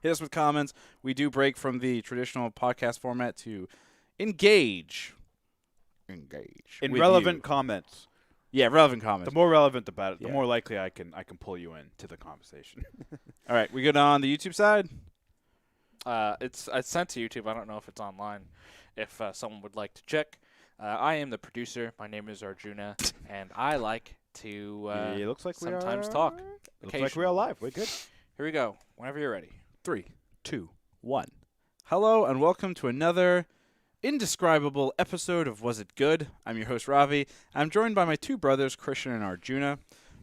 Hit us with comments. We do break from the traditional podcast format to engage in with relevant you. comments. Yeah, relevant comments. The more relevant about it, the Yeah. more likely I can pull you into the conversation. All right, we good on the YouTube side? It's sent to YouTube. I don't know if it's online. If someone would like to check, I am the producer. My name is Arjuna, and I like to it looks like sometimes talk. Looks like we are live. We're good. Here we go. Whenever you're ready. 3, 2, 1. Hello and welcome to another indescribable episode of Was It Good? I'm your host, Ravi. I'm joined by my two brothers, Christian and Arjuna.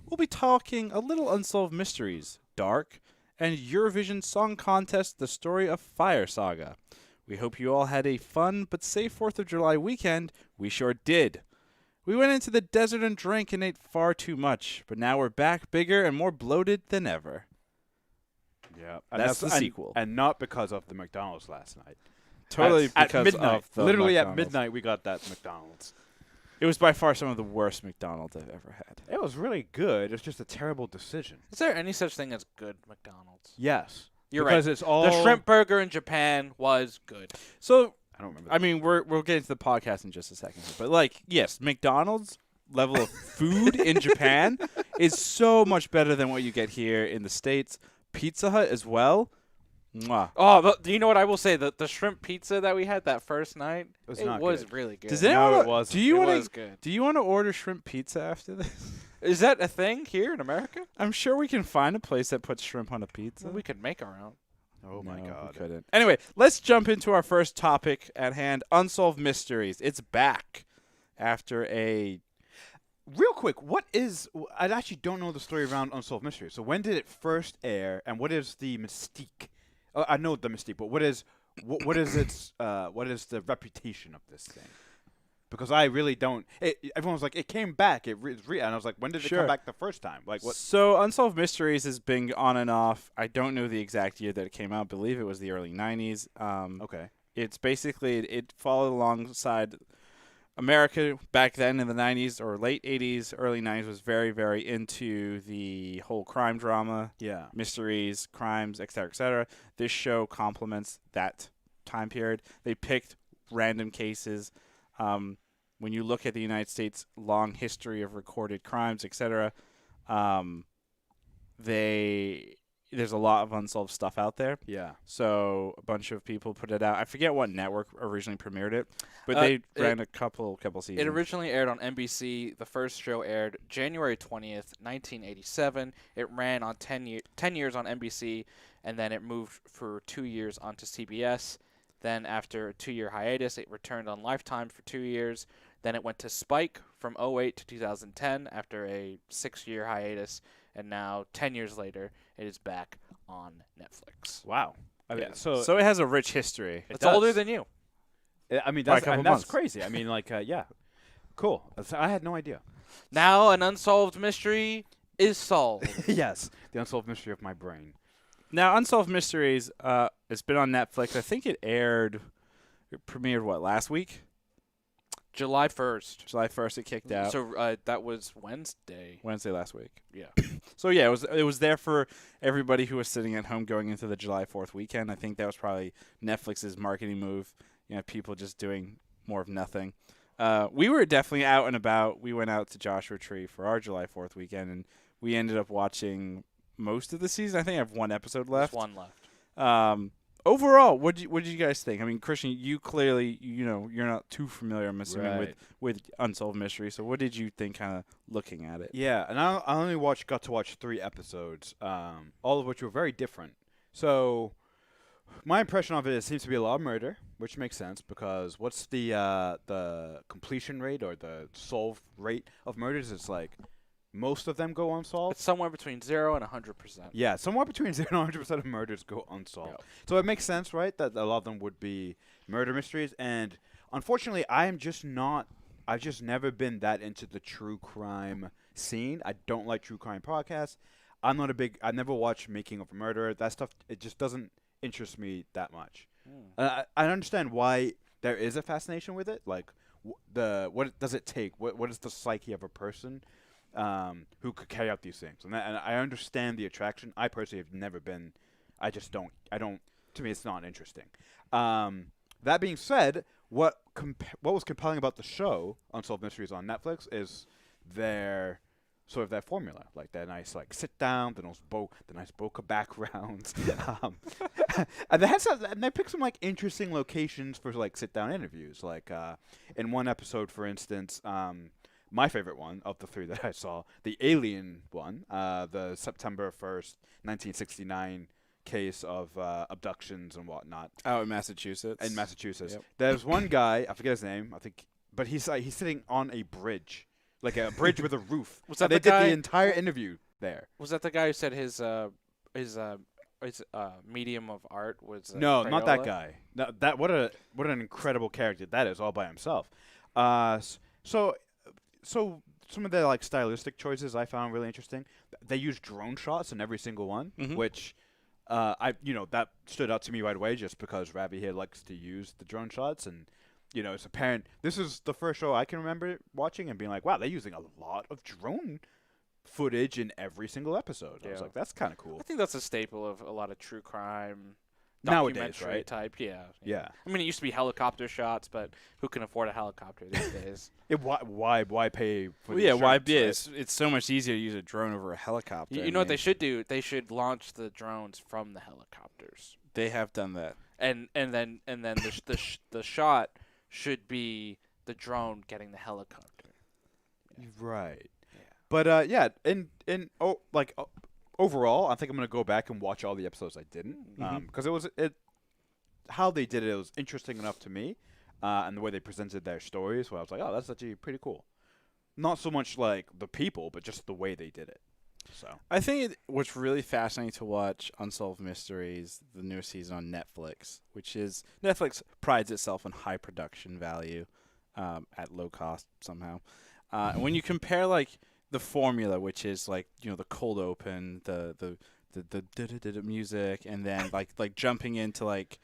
We'll be talking a little unsolved mysteries, Dark, and Eurovision Song Contest, The Story of Fire Saga. We hope you all had a fun but safe 4th of July weekend. We sure did. We went into the desert and drank and ate far too much, but now we're back bigger and more bloated than ever. Yeah, That's the sequel. And not because of the McDonald's last night. Totally at because midnight. of the Literally McDonald's. at midnight, we got that McDonald's. It was by far some of the worst McDonald's I've ever had. It was really good. It's just a terrible decision. Is there any such thing as good McDonald's? Yes, You're because right. it's all The shrimp burger in Japan was good. So, I don't remember. I mean, we'll get into the podcast in just a second. But, like, yes, McDonald's level of food in Japan is so much better than what you get here in the States. Pizza Hut as well. Mwah. Oh, but do you know what I will say? The shrimp pizza that we had that first night, It was not really good. Does No, anyone it wasn't. Do you it want was to good. Do you want to order shrimp pizza after this? Is that a thing here in America? I'm sure we can find a place that puts shrimp on a pizza. Well, we could make our own. Oh my No, we god. couldn't. Anyway, let's jump into our first topic at hand: Unsolved Mysteries. It's back after a. Real quick, what is? I actually don't know the story around Unsolved Mysteries. So when did it first air, and what is the mystique? I know the mystique, but what is its what is the reputation of this thing? Because I really don't. Everyone was like, it came back. And I was like, when did it Sure. come back the first time? Like what? So Unsolved Mysteries has been on and off. I don't know the exact year that it came out. I believe it was the early 90s. Okay. It's basically, it followed alongside America back then in the 90s or late 80s, early 90s was very, very into the whole crime drama, Yeah. mysteries, crimes, etc., etc. This show complements that time period. They picked random cases. When you look at the United States' long history of recorded crimes, etc., there's a lot of unsolved stuff out there. Yeah. So a bunch of people put it out. I forget what network originally premiered it, but they ran a couple seasons. It originally aired on NBC. The first show aired January 20th, 1987. It ran on 10 years on NBC, and then it moved for 2 years onto CBS. Then after a 2-year hiatus, it returned on Lifetime for 2 years. Then it went to Spike from 2008 to 2010 after a 6-year hiatus. And now, 10 years later, it is back on Netflix. Wow. I mean, Yeah. so So it has a rich history. It's older than you. I mean, by a that's, couple and that's months. crazy. I mean, like, yeah. Cool. I had no idea. Now an unsolved mystery is solved. Yes. The unsolved mystery of my brain. Now, Unsolved Mysteries, it's been on Netflix. I think it premiered, last week? July 1st. July 1st it kicked out. So that was Wednesday. Wednesday last week. Yeah. So, yeah, it was there for everybody who was sitting at home going into the July 4th weekend. I think that was probably Netflix's marketing move. You know, people just doing more of nothing. We were definitely out and about. We went out to Joshua Tree for our July 4th weekend, and we ended up watching most of the season. I think I have one episode left. There's one left. Overall, what did you guys think? I mean, Christian, you clearly, you're not too familiar, I'm assuming, Right. with Unsolved Mysteries. So what did you think kind of looking at it? Yeah, and I only got to watch 3 episodes, all of which were very different. So my impression of it seems to be a lot of murder, which makes sense because what's the completion rate or the solve rate of murders? It's like most of them go unsolved. It's somewhere between 0 and 100%. Yeah, somewhere between 0 and 100% of murders go unsolved. Yep. So it makes sense, right, that a lot of them would be murder mysteries. And unfortunately, I've just never been that into the true crime scene. I don't like true crime podcasts. I never watched Making of a Murderer. That stuff, it just doesn't interest me that much. I understand why there is a fascination with it. Like, what does it take? What is the psyche of a person who could carry out these things? And I understand the attraction. I personally have never been I just don't. I don't. To me, it's not interesting. That being said, what was compelling about the show Unsolved Mysteries on Netflix is their sort of that formula, like that nice like sit down, the nice bokeh backgrounds, and they pick some like interesting locations for like sit down interviews. Like in one episode, for instance, my favorite one of the three that I saw, the alien one, the September 1st, 1969 case of abductions and whatnot. Out in Massachusetts. In Massachusetts, Yep. there's one guy, I forget his name, I think, but he's sitting on a bridge. Like a bridge with a roof. Was that they the guy? did the entire interview there. Was that the guy who said his medium of art was No, not that Crayola? guy. No, what an incredible character that is all by himself. So some of the like stylistic choices I found really interesting. They use drone shots in every single one, which that stood out to me right away just because Ravi here likes to use the drone shots and. It's apparent. This is the first show I can remember watching and being like, wow, they're using a lot of drone footage in every single episode. I was like, that's kind of cool. I think that's a staple of a lot of true crime Nowadays, documentary right? type. Yeah. Yeah. I mean, it used to be helicopter shots, but who can afford a helicopter these days? Why pay for the Why? insurance, right? It's so much easier to use a drone over a helicopter. You know what they should do? They should launch the drones from the helicopters, They have done that. and then the shot should be the drone getting the helicopter. Right. Yeah. But overall, I think I'm gonna go back and watch all the episodes I didn't, because how they did it was interesting enough to me, and the way they presented their stories, where I was like, oh, that's actually pretty cool. Not so much like the people, but just the way they did it. So I think what's really fascinating to watch Unsolved Mysteries, the newest season on Netflix, which is Netflix prides itself on high production value at low cost somehow. And when you compare like the formula, which is like the cold open, the music, and then like jumping into like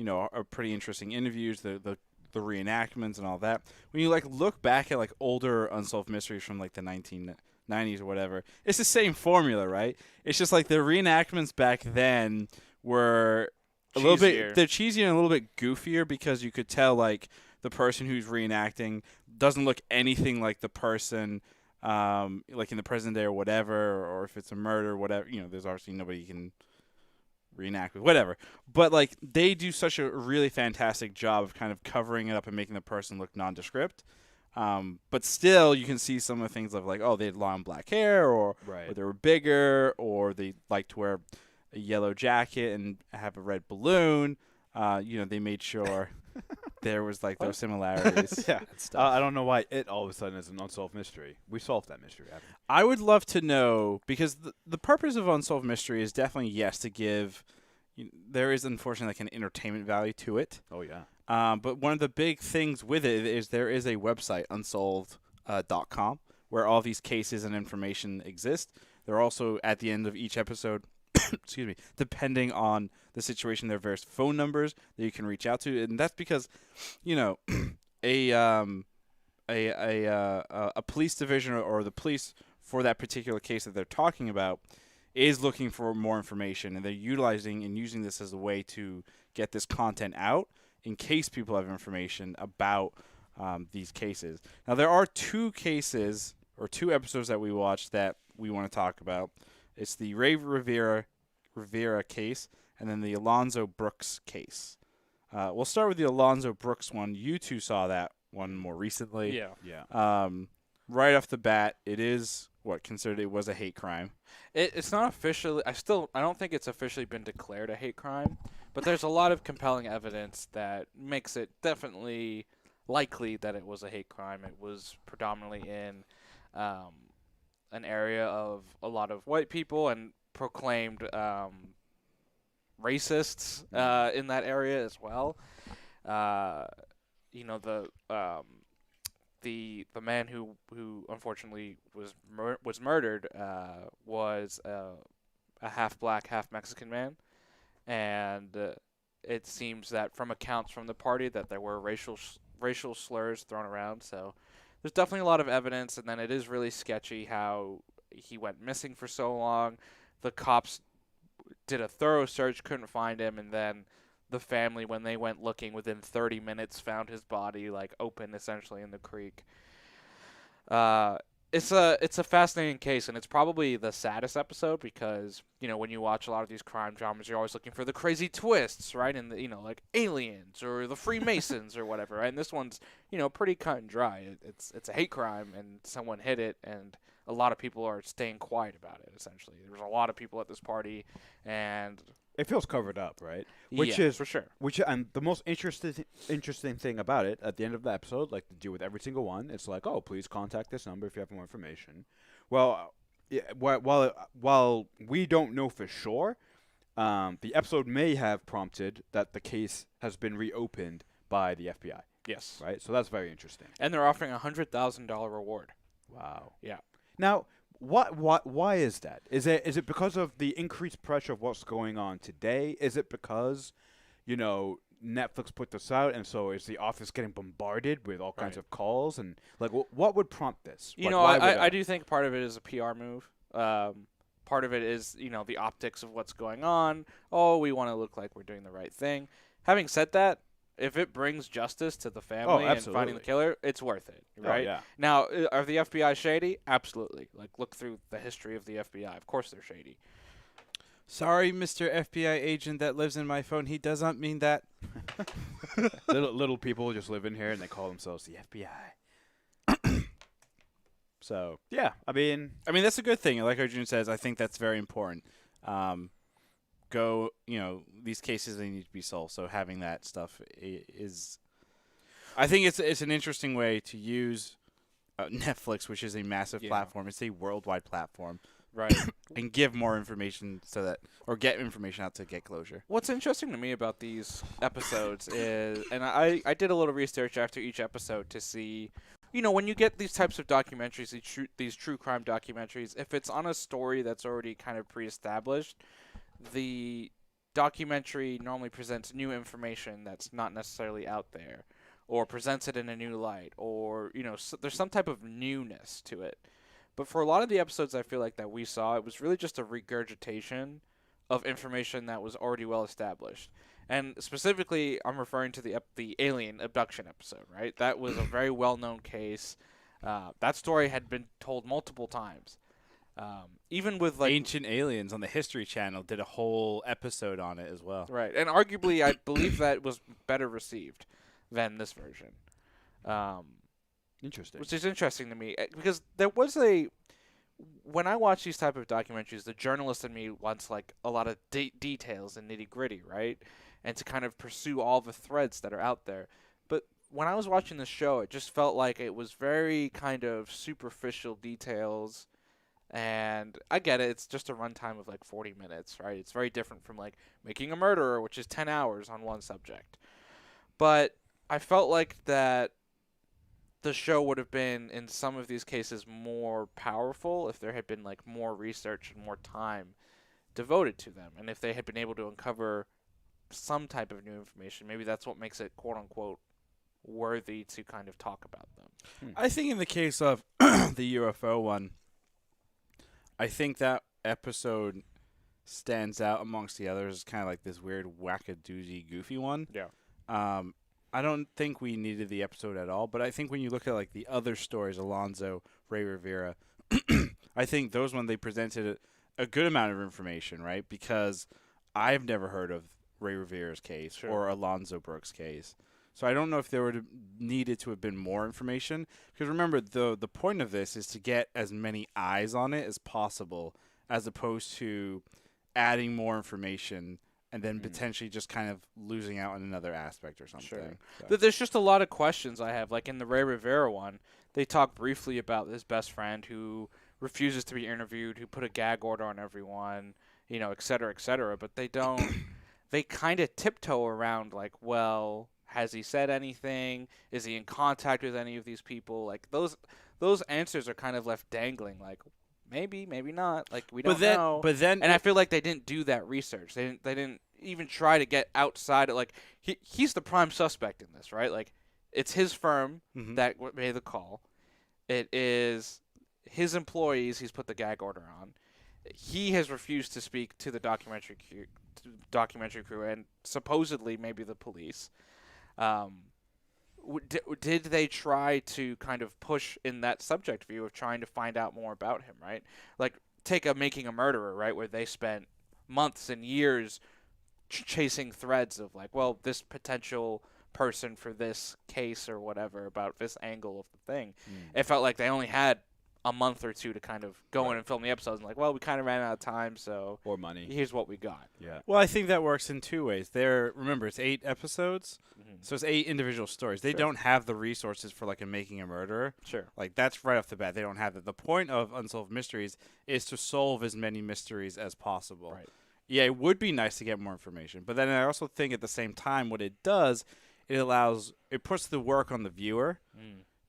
a pretty interesting interviews, the reenactments and all that. When you like look back at like older Unsolved Mysteries from like the 1990s or whatever, it's the same formula, right? It's just like the reenactments back then were a little bit, they're cheesy and a little bit goofier because you could tell like the person who's reenacting doesn't look anything like the person like in the present day or whatever, or if it's a murder, whatever, there's obviously nobody you can reenact with, whatever. But like they do such a really fantastic job of kind of covering it up and making the person look nondescript. But still, you can see some of the things of like, oh, they had long black hair, or they were bigger, or they liked to wear a yellow jacket and have a red balloon. They made sure there was like those similarities. yeah. And stuff. I don't know why it all of a sudden is an unsolved mystery. We solved that mystery, haven't we? I would love to know, because the purpose of Unsolved Mystery is definitely, yes, to give. There is unfortunately like an entertainment value to it. Oh yeah. But one of the big things with it is there is a website, unsolved.com, where all these cases and information exist. They're also at the end of each episode, excuse me, depending on the situation, there are various phone numbers that you can reach out to, and that's because, a police division or the police for that particular case that they're talking about is looking for more information, and they're utilizing and using this as a way to get this content out in case people have information about these cases. Now, there are two cases or two episodes that we watched that we want to talk about. It's the Ray Rivera case and then the Alonzo Brooks case. We'll start with the Alonzo Brooks one. You two saw that one more recently. Yeah. Right off the bat, it is considered it was a hate crime. It's not officially. I don't think it's officially been declared a hate crime, but there's a lot of compelling evidence that makes it definitely likely that it was a hate crime. It was predominantly in an area of a lot of white people and proclaimed racists in that area as well. The man who unfortunately was murdered was a half black, half Mexican man, and it seems that from accounts from the party that there were racial slurs thrown around. So there's definitely a lot of evidence, and then it is really sketchy how he went missing for so long. The cops did a thorough search, couldn't find him, and then the family, when they went looking within 30 minutes, found his body like open essentially in the creek. It's a fascinating case, and it's probably the saddest episode because, you know, when you watch a lot of these crime dramas, you're always looking for the crazy twists, right? And, you know, like aliens or the Freemasons or whatever, right? And this one's, you know, pretty cut and dry. It's a hate crime, and someone hit it, and a lot of people are staying quiet about it, essentially. There's a lot of people at this party, and It feels covered up, right? yeah, for sure. And the most interesting thing about it at the end of the episode, like to deal with every single one, it's like, oh, please contact this number if you have more information. Well, while we don't know for sure, the episode may have prompted that the case has been reopened by the FBI, Yes. right? So that's very interesting. And they're offering a $100,000 reward. Wow. Yeah. Now, why is that? Is it because of the increased pressure of what's going on today? Is it because, you know, Netflix put this out, and so is the office getting bombarded with all kinds Right. of calls? And like, what would prompt this? You know, I do think part of it is a PR move. Part of it is, you know, the optics of what's going on. Oh, we want to look like we're doing the right thing. Having said that, if it brings justice to the family and finding the absolutely. killer, it's worth it, right? Oh, yeah. Now, are the FBI shady? Absolutely. Like, look through the history of the FBI. Of course they're shady. Sorry, Mr. FBI agent that lives in my phone. He does not mean that. little people just live in here and they call themselves the FBI. So yeah, I mean, That's a good thing. Like Arjun says, I think that's very important. These cases, they need to be solved. So having that stuff is, I think it's an interesting way to use Netflix, which is a massive platform. It's a worldwide platform. Right. And give more information or get information out to get closure. What's interesting to me about these episodes is, and I did a little research after each episode to see, you know, when you get these types of documentaries, these true crime documentaries, if it's on a story that's already kind of pre-established, the documentary normally presents new information that's not necessarily out there, or presents it in a new light, or, you know, there's some type of newness to it. But for a lot of the episodes I feel like that we saw, it was really just a regurgitation of information that was already well established. And specifically, I'm referring to the alien abduction episode, right? That was a very well-known case. That story had been told multiple times. Even with like Ancient Aliens on the History Channel did a whole episode on it as well. right, and arguably, I believe that was better received than this version. interesting. Which is interesting to me because there was when I watch these type of documentaries, the journalist in me wants like a lot of details and nitty gritty, right? And to kind of pursue all the threads that are out there. But when I was watching the show, it just felt like it was very kind of superficial details. And I get it. It's just a runtime of like 40 minutes, right? It's very different from like Making a Murderer, which is 10 hours on one subject. But I felt like that the show would have been, in some of these cases, more powerful if there had been like more research and more time devoted to them. And if they had been able to uncover some type of new information, maybe that's what makes it quote unquote worthy to kind of talk about them. I think in the case of the UFO one, I think that episode stands out amongst the others as kind of like this weird wackadoozy goofy one. Yeah. I don't think we needed the episode at all, but I think when you look at like the other stories, Alonzo, Ray Rivera, I think those ones they presented a good amount of information, right? Because I've never heard of Ray Rivera's case or Alonzo Brooks' case. So I don't know if there would have needed to have been more information. Because remember, the point of this is to get as many eyes on it as possible, as opposed to adding more information and then potentially just kind of losing out on another aspect or something. Sure. So. There's just a lot of questions I have. Like in the Ray Rivera one, they talk briefly about his best friend who refuses to be interviewed, who put a gag order on everyone, you know, et cetera, but they don't – they kind of tiptoe around like, well, has he said anything? Is he in contact with any of these people? Like those answers are kind of left dangling like, maybe, maybe not. Like we don't know. But then, and I feel like they didn't do that research. They didn't even try to get outside of like he's the prime suspect in this, right? Like it's his firm that made the call. It is his employees he's put the gag order on, he has refused to speak to the documentary crew and supposedly maybe the police. Did they try to kind of push in that subject view of trying to find out more about him, right? Like, take Making a Murderer, right, where they spent months and years chasing threads of, like, well, this potential person for this case or whatever about this angle of the thing. It felt like they only had a month or two to kind of go in and film the episodes and, like, well, we kind of ran out of time, so Or money. here's what we got. Yeah. Well, I think that works in two ways. Remember, it's 8 episodes, so it's 8 individual stories. They Sure. don't have the resources for like a Making a Murderer. Sure. Like, that's right off the bat. They don't have it. The point of Unsolved Mysteries is to solve as many mysteries as possible. Right. Yeah, it would be nice to get more information, but then I also think at the same time, what it does, it puts the work on the viewer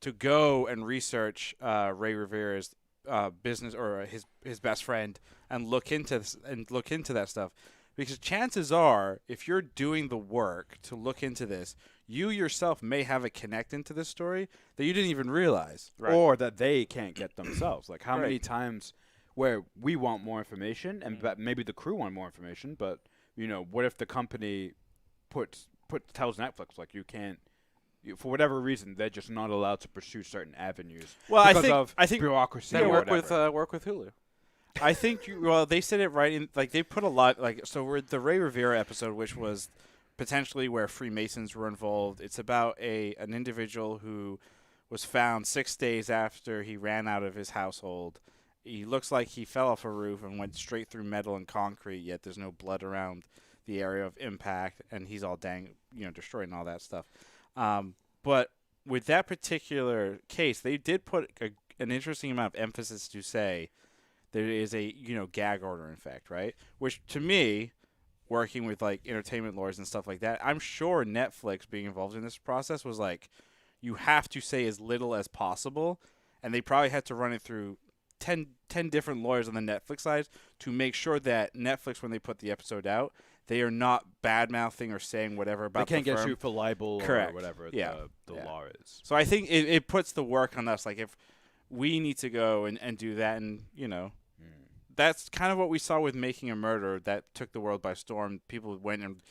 to go and research Ray Rivera's business or his best friend and look into that stuff, because chances are, if you're doing the work to look into this, you yourself may have a connect into this story that you didn't even realize. Right. Or that they can't get themselves. Like, how many Right. times where we want more information and maybe the crew want more information, but, what if the company tells Netflix, like, you can't, for whatever reason, they're just not allowed to pursue certain avenues. Well, because I think bureaucracy. They or work whatever. with Hulu. I think they said it right in, like, they put a lot, like, so we're the Ray Rivera episode, which was potentially where Freemasons were involved. It's about an individual who was found 6 days after he ran out of his household. He looks like he fell off a roof and went straight through metal and concrete, yet there's no blood around the area of impact, and he's all destroyed and all that stuff. But with that particular case, they did put an interesting amount of emphasis to say there is a gag order in effect, right? Which, to me, working with like entertainment lawyers and stuff like that, I'm sure Netflix being involved in this process was like, you have to say as little as possible, and they probably had to run it through 10 different lawyers on the Netflix side to make sure that Netflix, when they put the episode out, they are not bad-mouthing or saying whatever about They can't the get firm. sued for libel Correct. or whatever Yeah. the Yeah. law is. So I think it puts the work on us. Like, if we need to go and do that, and that's kind of what we saw with Making a Murder that took the world by storm. People went and,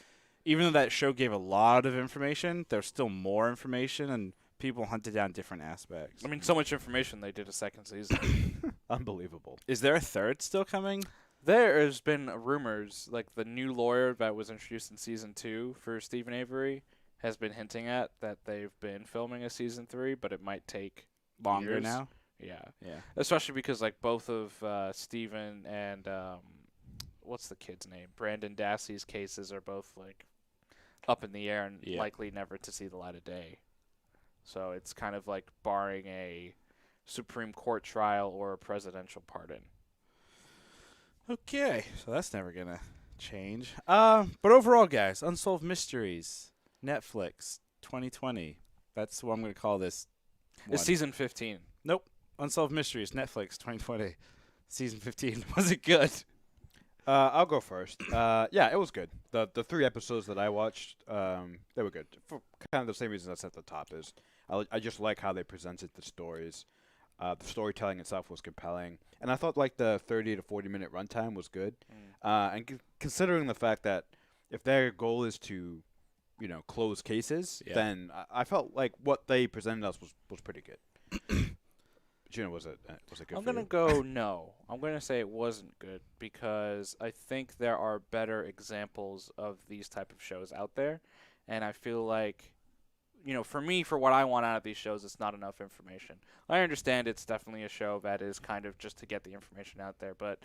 even though that show gave a lot of information, there's still more information, and people hunted down different aspects. I mean, so much information they did a second season. Unbelievable. Is there a third still coming? There has been rumors, like the new lawyer that was introduced in season 2 for Stephen Avery has been hinting at that they've been filming a season 3, but it might take Longer years. now? Yeah. Yeah. Especially because like both of Stephen and what's the kid's name? Brandon Dassey's cases are both like up in the air and likely never to see the light of day. So it's kind of like barring a Supreme Court trial or a presidential pardon. Okay, so that's never gonna change. But overall, guys, Unsolved Mysteries, Netflix, 2020. That's what I'm gonna call this. It's season 15. Nope. Unsolved Mysteries, Netflix, 2020, season 15. Was it good? I'll go first. Yeah, it was good. The 3 episodes that I watched, they were good. For kind of the same reasons I said at the top is I just like how they presented the stories. The storytelling itself was compelling, and I thought like the 30 to 40 minute runtime was good. And considering the fact that if their goal is to, close cases, then I felt like what they presented us was pretty good. Gina, was it good? I'm for gonna you? go no. I'm gonna say it wasn't good because I think there are better examples of these type of shows out there, and I feel like, for me, for what I want out of these shows, it's not enough information. I understand it's definitely a show that is kind of just to get the information out there, but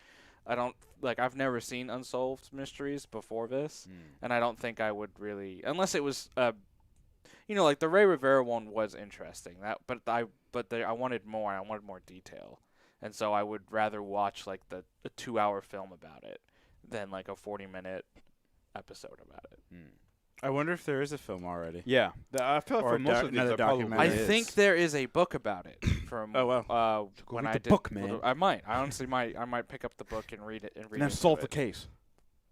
I've never seen Unsolved Mysteries before this, and I don't think I would really, unless it was like the Ray Rivera one was interesting. I wanted more. I wanted more detail, and so I would rather watch like a 2-hour film about it than like a 40-minute episode about it. I wonder if there is a film already. Yeah, I feel like Or for most of these, another there probably documentary. I It is. think there is a book about it from. Oh, wow. When read I the did book, man. I might. I honestly might. I might pick up the book and read it and read and then into solve it. the case.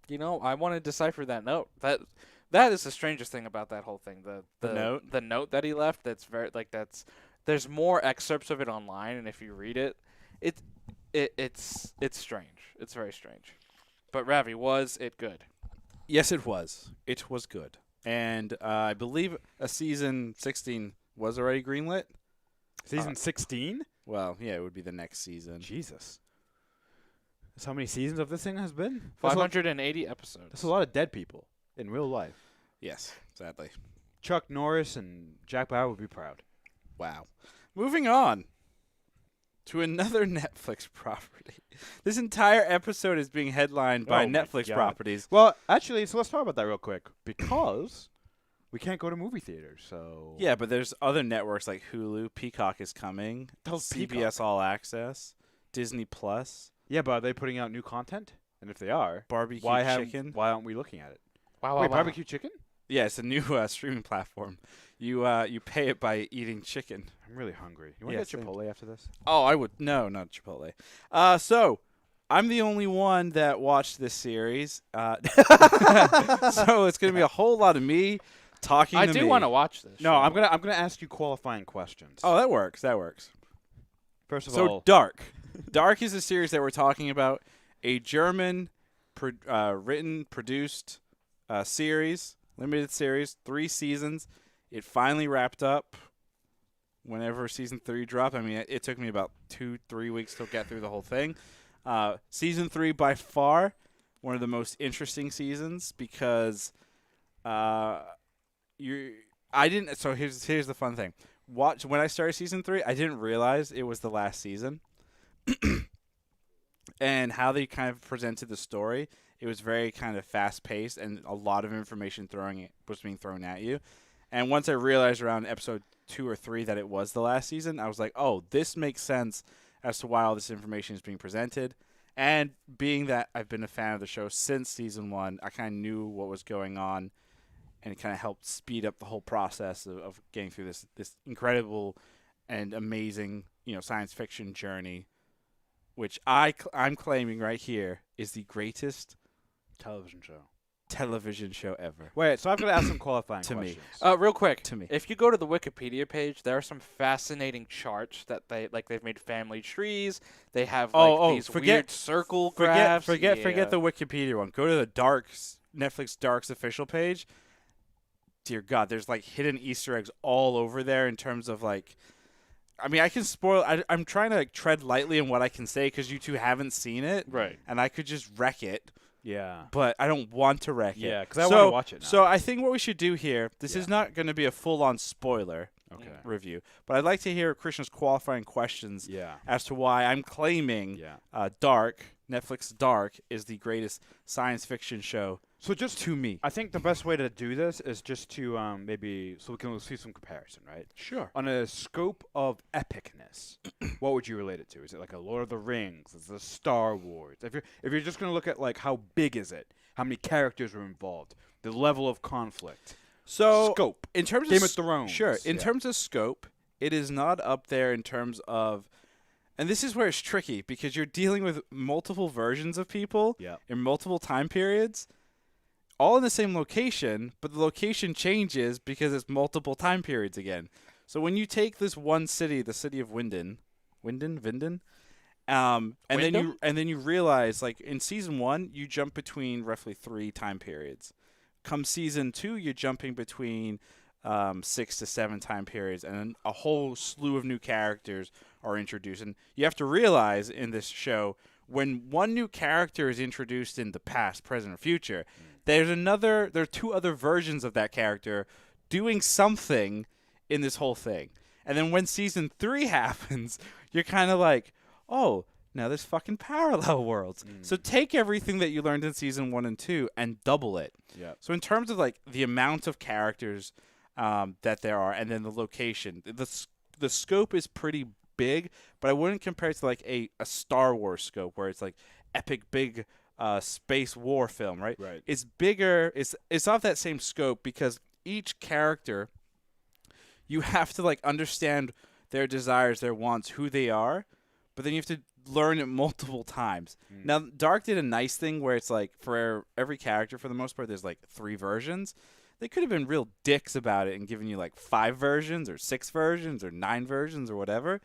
I want to decipher that note. That is the strangest thing about that whole thing. The note? The note that he left. That's very there's more excerpts of it online, and if you read it, it's strange. It's very strange. But Ravi, was it good? Yes, it was. It was good. And I believe a season 16 was already greenlit. Season 16? Well, yeah, it would be the next season. Jesus. That's how many seasons of this thing has been? 580 episodes. That's a lot of dead people in real life. Yes, sadly. Chuck Norris and Jack Bauer would be proud. Wow. Moving on to another Netflix property. This entire episode is being headlined by Oh my Netflix God. properties. Well, actually, so let's talk about that real quick. Because we can't go to movie theaters, so... Yeah, but there's other networks like Hulu, Peacock is coming, Tell CBS Peacock. All Access, Disney Plus, Yeah, but are they putting out new content? And if they are, Barbecue Chicken. why aren't we looking at it? Wow, Wait, wow. barbecue chicken? Yeah, it's a new streaming platform. You pay it by eating chicken. I'm really hungry. You want Yeah, to same. get Chipotle after this? Oh, I would. No, not Chipotle. So, I'm the only one that watched this series. So, it's going to be a whole lot of me talking I to do me. want to watch this. No, show. I'm gonna ask you qualifying questions. Oh, that works. That works. First of So, all, Dark. Dark is a series that we're talking about. A German written, produced series, limited series, 3 seasons. It finally wrapped up whenever season 3 dropped. I mean, it took me about 2-3 weeks to get through the whole thing. Season 3, by far, one of the most interesting seasons because I didn't. So here's the fun thing. When I started season 3, I didn't realize it was the last season. And how they kind of presented the story, it was very kind of fast-paced and a lot of information was being thrown at you. And once I realized around episode 2 or 3 that it was the last season, I was like, oh, this makes sense as to why all this information is being presented. And being that I've been a fan of the show since season 1, I kind of knew what was going on, and it kind of helped speed up the whole process of getting through this incredible and amazing, science fiction journey, which I'm claiming right here is the greatest television show ever. Wait, so I've got to ask some qualifying To me. questions. Real quick, To me. if you go to the Wikipedia page, there are some fascinating charts that they've made family trees. They have these weird circle graphs. Forget the Wikipedia one. Go to the Netflix Dark's official page. Dear God, there's hidden Easter eggs all over there in terms of I mean, I can spoil. I'm trying to tread lightly in what I can say because you two haven't seen it, Right. and I could just wreck it. Yeah. But I don't want to wreck it. Yeah, because I want to watch it now. So I think what we should do here, this is Yeah. not going to be a full-on spoiler Okay. review, but I'd like to hear Christian's qualifying questions Yeah. as to why I'm claiming Yeah. Netflix Dark, is the greatest science fiction show So just to me. I think the best way to do this is just to maybe so we can see some comparison, right? Sure. On a scope of epicness, what would you relate it to? Is it like a Lord of the Rings? Is it a Star Wars? If you're just gonna look at how big is it, how many characters are involved, the level of conflict, So scope. in terms Game of of Thrones. Sure. In Yeah. terms of scope, it is not up there in terms of, and this is where it's tricky because you're dealing with multiple versions of people Yeah. in multiple time periods, all in the same location, but the location changes because it's multiple time periods again. So when you take this one city, the city of Winden, and then you realize in season 1 you jump between roughly 3 time periods. Come season 2, you're jumping between 6 to 7 time periods, and then a whole slew of new characters are introduced. And you have to realize in this show, when one new character is introduced in the past, present, or future, there are 2 other versions of that character doing something in this whole thing. And then when season 3 happens, you're kind of like, oh, now there's fucking parallel worlds. So take everything that you learned in season 1 and 2 and double it. Yeah. So in terms of the amount of characters that there are, and then the location, the scope is pretty big, but I wouldn't compare it to a Star Wars scope where it's epic big space war film, right? Right. It's bigger. It's of that same scope because each character, you have to understand their desires, their wants, who they are, but then you have to learn it multiple times. Now, Dark did a nice thing where it's for every character, for the most part, there's 3 versions. They could have been real dicks about it and given you 5 versions or 6 versions or 9 versions or whatever.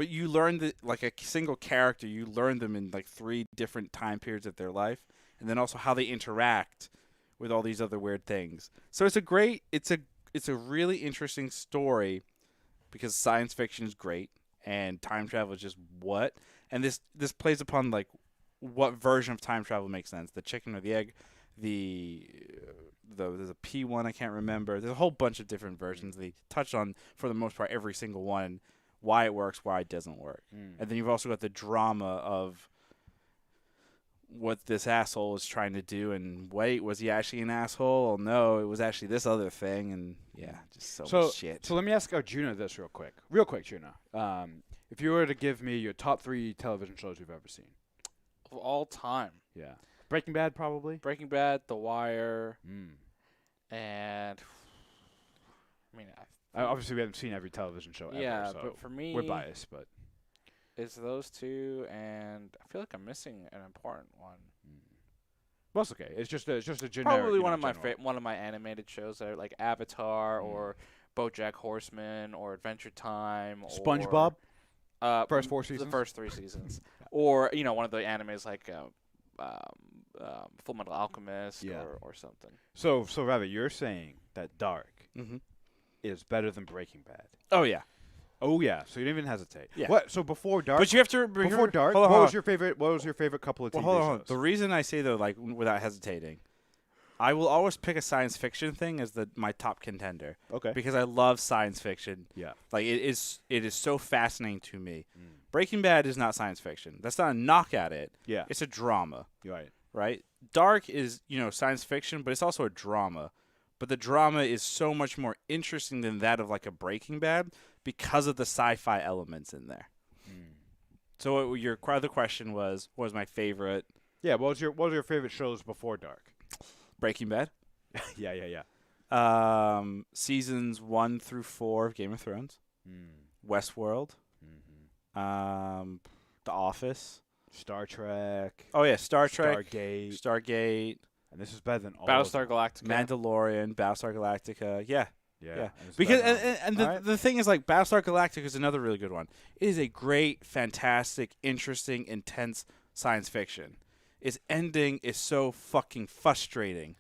but you learn like a single character, you learn them in like 3 different time periods of their life, and then also how they interact with all these other weird things. So it's a really interesting story because science fiction is great and time travel is just what. And this plays upon like what version of time travel makes sense, the chicken or the egg, there's a P one I can't remember. There's a whole bunch of different versions. They touch on, for the most part, every single one, why it works, why it doesn't work. And then you've also got the drama of what this asshole is trying to do, and wait, was he actually an asshole? Oh, no, it was actually this other thing, and yeah, just so much shit. So let me ask Arjuna this real quick, Juna. If you were to give me your top 3 television shows you've ever seen. Of all time. Yeah. Breaking Bad, probably? Breaking Bad, The Wire, and I mean, obviously we haven't seen every television show ever, yeah, so but for me, we're biased, but it's those 2, and I feel like I'm missing an important one. well, it's okay. It's just a generic. Probably you one know, of my one of my animated shows that are like Avatar or BoJack Horseman or Adventure Time. SpongeBob. Or, first 4 seasons. The first 3 seasons, or one of the animes like Full Metal Alchemist or something. So Ravi, you're saying that Dark is better than Breaking Bad? Oh yeah. Oh yeah. So you didn't even hesitate. Yeah. What? So before Dark. But you have to before Dark. Hold on, what was your favorite? What was your favorite couple of TV hold on. shows? The reason I say though, like without hesitating, I will always pick a science fiction thing as my top contender. Okay. Because I love science fiction. Yeah. Like it is so fascinating to me. Breaking Bad is not science fiction. That's not a knock at it. Yeah. It's a drama. Right. Right? Dark is, science fiction, but it's also a drama. But the drama is so much more interesting than that of like a Breaking Bad because of the sci-fi elements in there. So your other question was, what was my favorite? Yeah. What was your favorite shows before Dark? Breaking Bad. Yeah. Seasons 1 through 4 of Game of Thrones. Westworld. The Office. Star Trek. Oh yeah, Star Trek. Stargate. And this is better than all Battlestar of them. Galactica. Mandalorian, Battlestar Galactica. Yeah. Yeah. Because the thing is, like, Battlestar Galactica is another really good one. It is a great, fantastic, interesting, intense science fiction. Its ending is so fucking frustrating.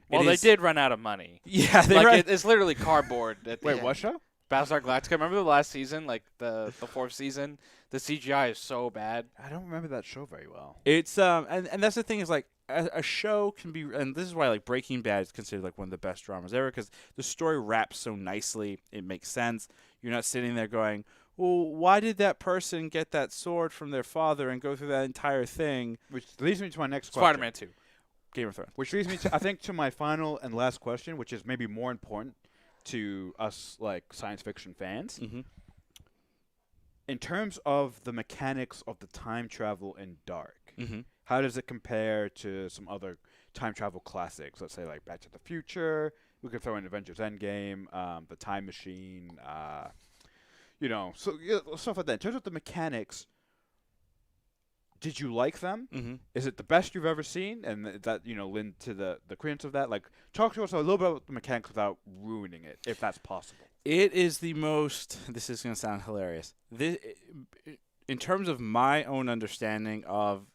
Well, they did run out of money. Yeah, it's literally cardboard. At the Wait, end. what show? Battlestar Galactica. Remember the last season, like the 4th season? The CGI is so bad. I don't remember that show very well. It's and that's the thing is, like, a show can be, and this is why like Breaking Bad is considered like one of the best dramas ever, because the story wraps so nicely. It makes sense. You're not sitting there going, well, why did that person get that sword from their father and go through that entire thing? Which leads me to my next question. Spider-Man 2. Game of Thrones. Which leads me to, I think, to my final and last question, which is maybe more important to us, like, science fiction fans. In terms of the mechanics of the time travel in Dark, how does it compare to some other time travel classics? Let's say, like, Back to the Future. We could throw in Avengers Endgame, The Time Machine, stuff like that. In terms of the mechanics, did you like them? Is it the best you've ever seen? And that, lend to the credence of that? Like, talk to us a little bit about the mechanics without ruining it, if that's possible. It is the most, this is going to sound hilarious. In terms of my own understanding of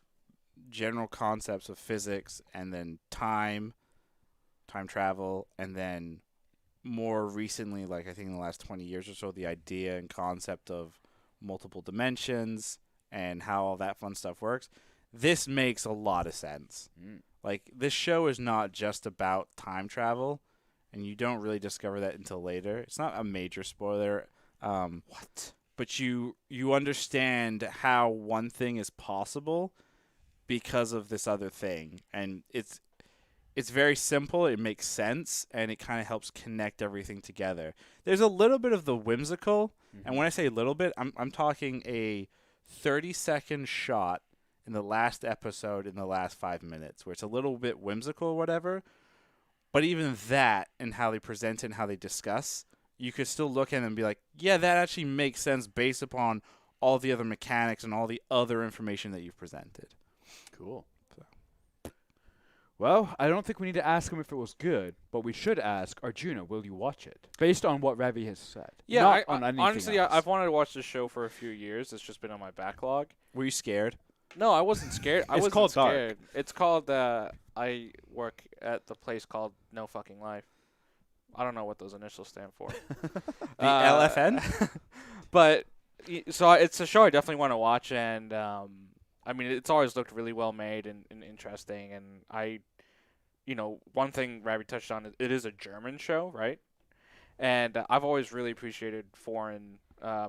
general concepts of physics and then time travel, and then more recently, like I think in the last 20 years or so, the idea and concept of multiple dimensions and how all that fun stuff works, this makes a lot of sense. Like, this show is not just about time travel, and you don't really discover that until later. It's not a major spoiler. But you understand how one thing is possible because of this other thing, and it's very simple. It makes sense, and it kind of helps connect everything together. There's a little bit of the whimsical, and when I say a little bit, I'm talking a 30-second shot in the last episode in the last 5 minutes where it's a little bit whimsical or whatever. But even that and how they present it and how they discuss, you could still look at it and be like, yeah, that actually makes sense based upon all the other mechanics and all the other information that you've presented. Cool. Well, I don't think we need to ask him if it was good, but we should ask Arjuna, will you watch it? Based on what Ravi has said. Yeah, Not on anything honestly, else. I've wanted to watch this show for a few years. It's just been on my backlog. Were you scared? No, I wasn't scared. I It's wasn't called Dark. scared. It's called. I work at the place called No Fucking Life. I don't know what those initials stand for. The LFN? But so it's a show I definitely want to watch, and I mean, it's always looked really well made and interesting. And one thing Ravi touched on, it is a German show, right? And I've always really appreciated foreign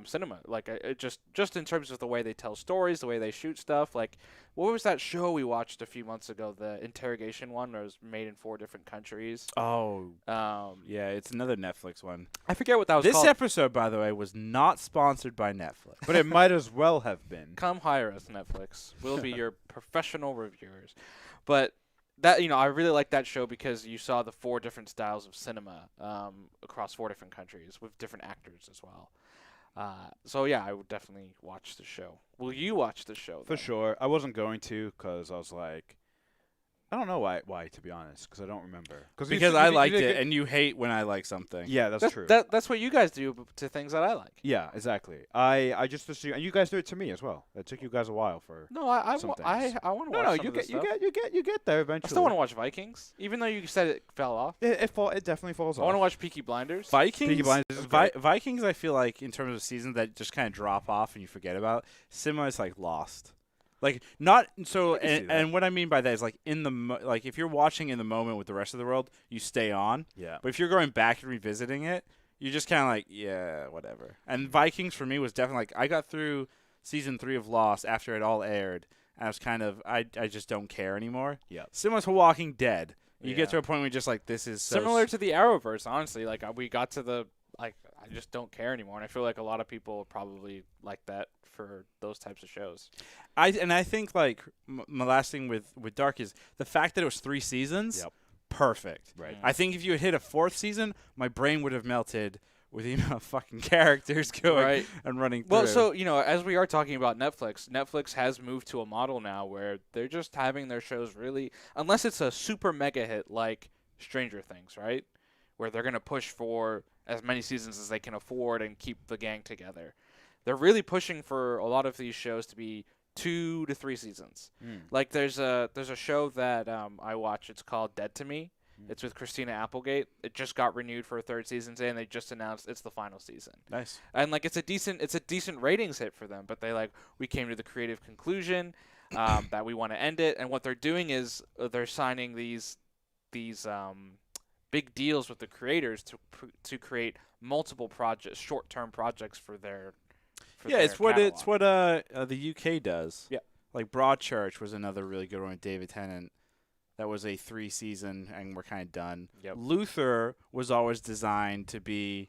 cinema, like it just in terms of the way they tell stories, the way they shoot stuff. Like, what was that show we watched a few months ago? The interrogation one, where it was made in 4 different countries. Oh, yeah, it's another Netflix one. I forget what that was This called. episode, by the way, was not sponsored by Netflix. But it might as well have been. Come hire us, Netflix. We'll be your professional reviewers. But that I really like that show because you saw the 4 different styles of cinema across 4 different countries with different actors as well. So yeah, I would definitely watch the show. Will you watch the show? For sure. I wasn't going to because I was like, I don't know why to be honest, because I don't remember. Because I liked it, and you hate when I like something. Yeah, that's true. That's what you guys do to things that I like. Yeah, exactly. I just assume, and you guys do it to me as well. It took you guys a while for. No, I some want things. to watch. No, some you of this stuff. you get there eventually. I still want to watch Vikings, even though you said it fell off. It definitely falls I off. want to watch Peaky Blinders. Vikings, Blinders is great. Vikings, I feel like, in terms of seasons that just kind of drop off and you forget about, cinema is like Lost. Like, not so, I can see that. and what I mean by that is, like, like, if you're watching in the moment with the rest of the world, you stay on. Yeah. But if you're going back and revisiting it, you're just kind of like, yeah, whatever. And Vikings, for me, was definitely, like, I got through season 3 of Lost after it all aired, and I was kind of, I just don't care anymore. Yeah. Similar to Walking Dead. You get Yeah. to a point where you're just like, this is so Similar to the Arrowverse, honestly. Like we got to the I just don't care anymore, and I feel like a lot of people probably like that for those types of shows. I think like my last thing with Dark is the fact that it was 3 seasons. Yep. Perfect. Right. I think if you had hit a 4th season, my brain would have melted with the amount of fucking characters going Right. and running through. Well, so as we are talking about Netflix has moved to a model now where they're just having their shows really, unless it's a super mega hit like Stranger Things, right, where they're gonna push for as many seasons as they can afford and keep the gang together. They're really pushing for a lot of these shows to be 2 to 3 seasons. Like there's a show that I watch. It's called Dead to Me. It's with Christina Applegate. It just got renewed for a 3rd season today, and they just announced it's the final season. nice. And like it's a decent ratings hit for them. But we came to the creative conclusion that we want to end it. And what they're doing is they're signing these big deals with the creators to create multiple projects, short-term projects for their. It's what the UK does. Yeah. Like Broadchurch was another really good one with David Tennant. That was a 3 season, and we're kind of done. Yep. Luther was always designed to be,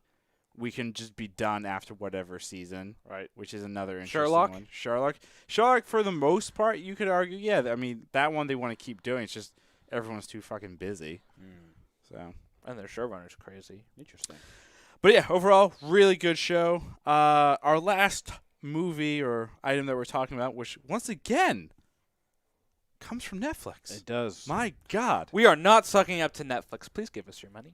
we can just be done after whatever season, Right. which is another interesting Sherlock? one. Sherlock, for the most part, you could argue, yeah. I mean, that one they want to keep doing. It's just everyone's too fucking busy. So. And their showrunner's crazy. Interesting. But yeah, overall, really good show. Our last movie or item that we're talking about, which once again comes from Netflix. It does. My God. We are not sucking up to Netflix. Please give us your money.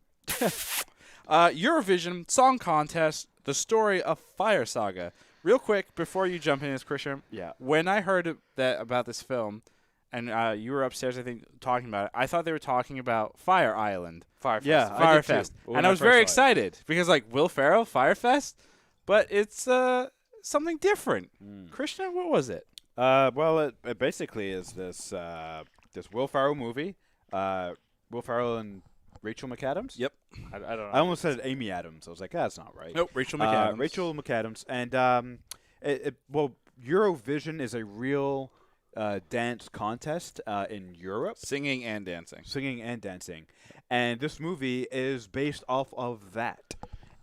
Eurovision Song Contest, The Story of Fire Saga. Real quick, before you jump in this, Christian, Yeah. when I heard about this film, and you were upstairs, I think, talking about it, I thought they were talking about Fire Island. Firefest. Yeah. I did too, Firefest. when And I I was first very saw it. excited because, like, Will Ferrell, Firefest, but it's something different. Christian, what was it? Well, it basically is this Will Ferrell movie. Will Ferrell and Rachel McAdams. Yep. I don't know. I almost said Amy Adams. I was like, that's not right. Nope, Rachel McAdams. Rachel McAdams. And Eurovision is a real dance contest in Europe. Singing and dancing. Singing and dancing. And this movie is based off of that.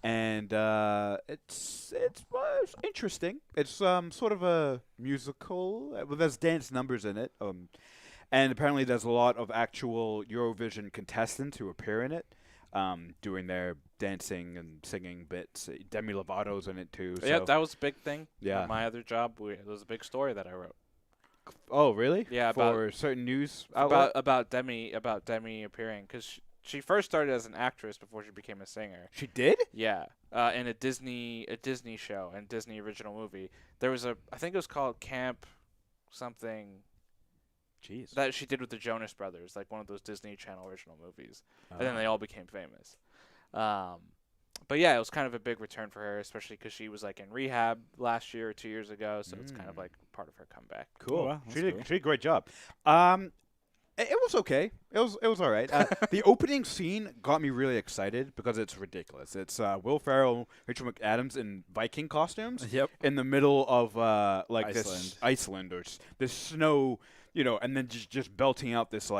And it's interesting. It's sort of a musical. There's dance numbers in it. And apparently there's a lot of actual Eurovision contestants who appear in it, doing their dancing and singing bits. Demi Lovato's in it too. Yeah, So. that was a big thing. Yeah. My other job, it was a big story that I wrote. Oh, really? Yeah, For certain news outlet? about Demi appearing because she first started as an actress before she became a singer. She did? Yeah, in a Disney show and Disney original movie. There was I think it was called Camp something Jeez. that she did with the Jonas Brothers, like one of those Disney Channel original movies, and then Oh. they all became famous. But yeah, it was kind of a big return for her, especially because she was like in rehab last year or 2 years ago, so it's kind of like part of her comeback. Cool. Oh, wow, She that's did, cool. she did a great job. It was okay. It was all right. The opening scene got me really excited because it's ridiculous. It's Will Ferrell, Rachel McAdams in Viking costumes Yep. in the middle of like Iceland. this Iceland or this snow, and then just belting out this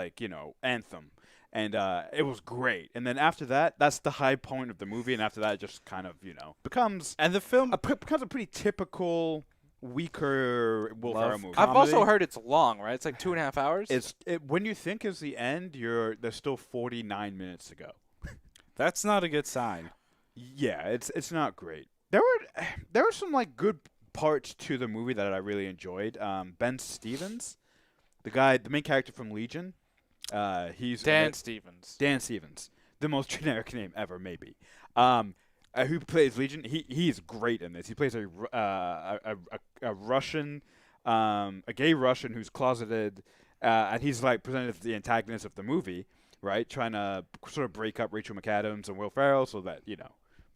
anthem. And it was great. And then after that, that's the high point of the movie. And after that, it just kind of becomes And the film becomes a pretty typical weaker Will Ferrell movie. I've also Comedy. heard it's long, right? It's like 2.5 hours. When you think is the end, there's still 49 minutes to go. that's not a good sign. Yeah, it's not great. There were some like good parts to the movie that I really enjoyed. Ben Stevens, the main character from Legion, he's Dan Stevens. Dan Stevens, the most generic name ever, maybe. Who plays Legion? He's great in this. He plays a Russian, a gay Russian who's closeted, and he's like presented as the antagonist of the movie, right? Trying to sort of break up Rachel McAdams and Will Ferrell so that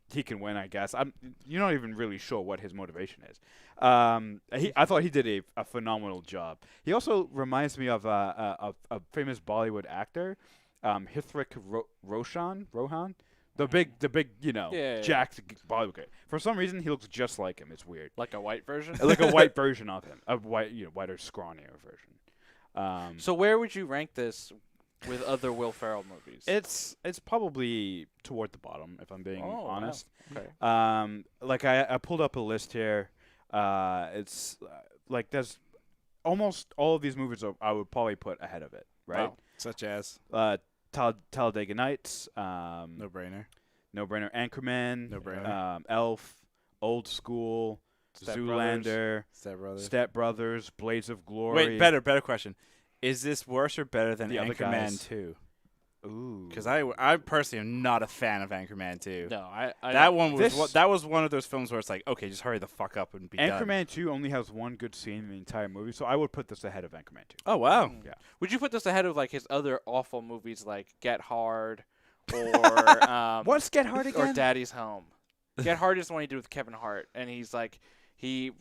he can win. I guess you're not even really sure what his motivation is. I thought he did a phenomenal job. He also reminds me of a famous Bollywood actor, Hrithik Roshan. The big, Yeah. jacked Bollywood guy. For some reason, he looks just like him. It's weird. Like a white version. Like a white version of him, a whiter, scrawnier version. So where would you rank this with other Will Ferrell movies? It's probably toward the bottom, if I'm being honest. Wow. Okay. Like I pulled up a list here. It's like there's almost all of these movies I would probably put ahead of it, right? Wow. Such as Talladega Nights, no brainer. No Brainer, Anchorman, No-brainer. Elf, Old School, Step Zoolander, Step Brothers. Step Brothers, Blades of Glory. Wait, better question. Is this worse or better than The other Anchorman guys. 2? Ooh. Because I personally am not a fan of Anchorman 2. No, I That one was This- that was one of those films where it's like, okay, just hurry the fuck up and be done. Anchorman 2 only has one good scene in the entire movie, so I would put this ahead of Anchorman 2. Oh wow. Yeah. Would you put this ahead of like his other awful movies like Get Hard or What's Get Hard or again? Daddy's Home? Get Hard is the one he did with Kevin Hart, and he's like he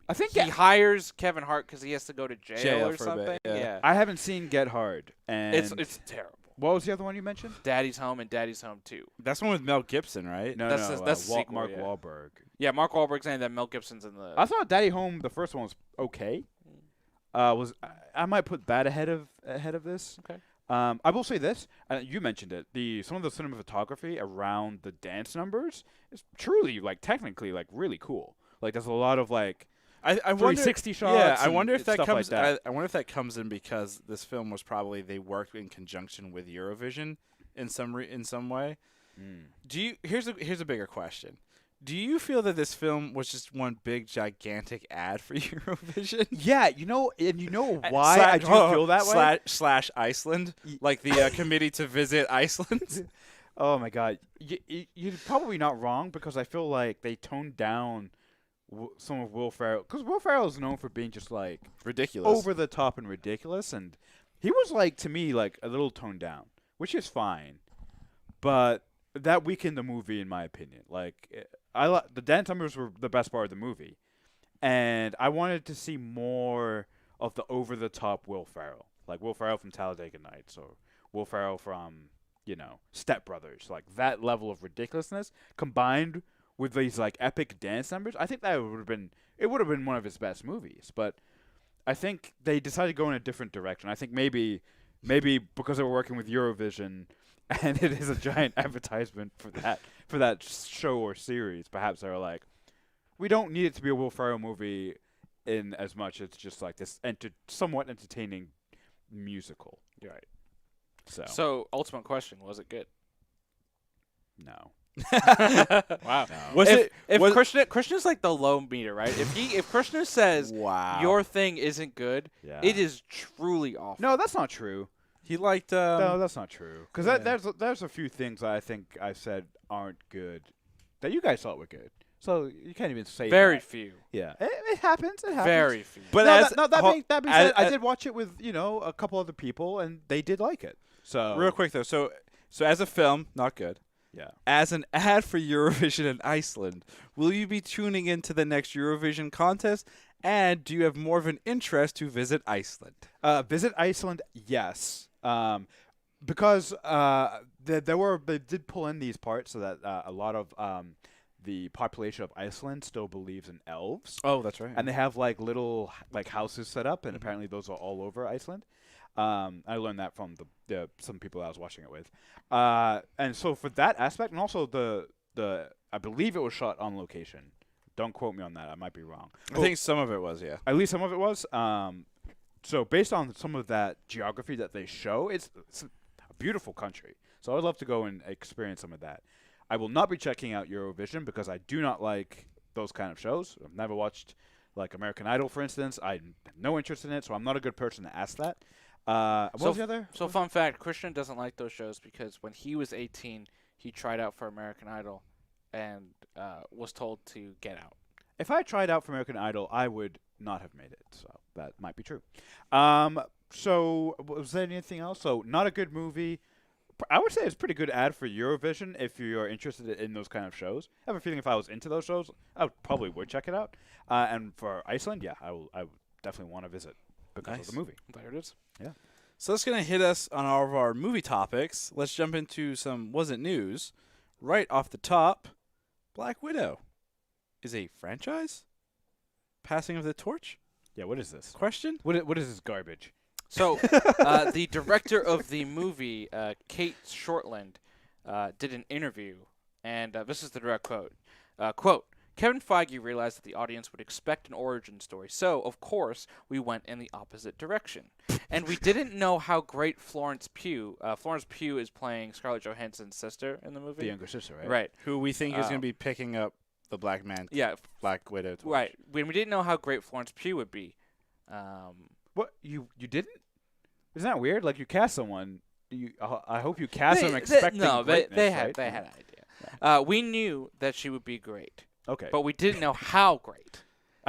I think he hires Kevin Hart because he has to go to jail, Jail or for a something. bit, yeah. I haven't seen Get Hard. And It's terrible. what was the other one you mentioned? Daddy's Home and Daddy's Home 2. That's one with Mel Gibson, right? No, That's the sequel, Mark yeah. Wahlberg. Yeah, Mark Wahlberg's in it, then Mel Gibson's in the. I thought Daddy Home, the first one, was okay. I might put that ahead of this. Okay. I will say this. You mentioned it. Some of the cinematography around the dance numbers is truly technically really cool. Like there's a lot of I wonder 360 shots. Yeah, I and wonder if that stuff comes. Like that. I wonder if that comes in because this film was probably they worked in conjunction with Eurovision in some way. Here's a bigger question. Do you feel that this film was just one big gigantic ad for Eurovision? Yeah, and you know why I do feel that way. Slash Iceland, like the committee to visit Iceland. Oh my God, you're probably not wrong because I feel like they toned down some of Will Ferrell because Will Ferrell is known for being just Ridiculous. over the top and ridiculous, and he was to me a little toned down, which is fine, but that weakened the movie in my opinion. The dance numbers were the best part of the movie, and I wanted to see more of the over the top Will Ferrell, like Will Ferrell from Talladega Nights or Will Ferrell from Step Brothers, that level of ridiculousness combined with these epic dance numbers. I think that would have been one of his best movies, but I think they decided to go in a different direction. I think maybe because they were working with Eurovision and it is a giant advertisement for that show or series, perhaps they were like, we don't need it to be a Will Ferrell movie in as much as just this somewhat entertaining musical. Right. So So ultimate question: was it good? no. Wow. Was if it? if was, Krishna's like the low meter, right? If Krishna says wow. your thing isn't good, Yeah. it is truly awful. No, that's not true. He liked. No, that's not true. Because yeah. there's a few things that I think I said aren't good that you guys thought were good. So you can't even say Very that. few. Yeah, it happens. It happens. Very few. But no, as that being said, I as- did watch it with a couple other people, and they did like it. So real quick though, so as a film, not good. yeah. As an ad for Eurovision in Iceland, will you be tuning into the next Eurovision contest? And do you have more of an interest to visit Iceland? Visit Iceland, yes. Because they did pull in these parts so that a lot of the population of Iceland still believes in elves, Oh, that's right. and they have like little like houses set up, and apparently those are all over Iceland. I learned that from the some people I was watching it with, and so for that aspect, and also the I believe it was shot on location. Don't quote me on that. I might be wrong. I think some of it was, yeah. At least some of it was. So based on some of that geography that they show, it's a beautiful country. So I'd love to go and experience some of that. I will not be checking out Eurovision because I do not like those kind of shows. I've never watched like American Idol, for instance. I have no interest in it, so I'm not a good person to ask that. What was the other? So fun fact, Christian doesn't like those shows because when he was 18, he tried out for American Idol and was told to get out. If I tried out for American Idol, I would not have made it. So that might be true. So was there anything else? So not a good movie. I would say it's a pretty good ad for Eurovision if you're interested in those kind of shows. I have a feeling if I was into those shows, I probably would check it out. And for Iceland, yeah, I would definitely want to visit because Nice. of the movie. There it is. So that's going to hit us on all of our movie topics. Let's jump into some wasn't news. Right off the top, Black Widow is a franchise? Passing of the torch? Yeah, what is this? Question? What is this garbage? So the director of the movie, Kate Shortland, did an interview, and this is the direct quote. Quote, Kevin Feige realized that the audience would expect an origin story, so, of course, we went in the opposite direction. And we didn't know how great Florence Pugh is playing Scarlett Johansson's sister in the movie. The younger sister, right? Right. Who we think is going to be picking up the Black Black Widow torch. Right. When we didn't know how great Florence Pugh would be. What you didn't? Isn't that weird? Like you cast someone. I hope you cast them expecting greatness, they right? had an idea. We knew that she would be great. Okay. But we didn't know how great.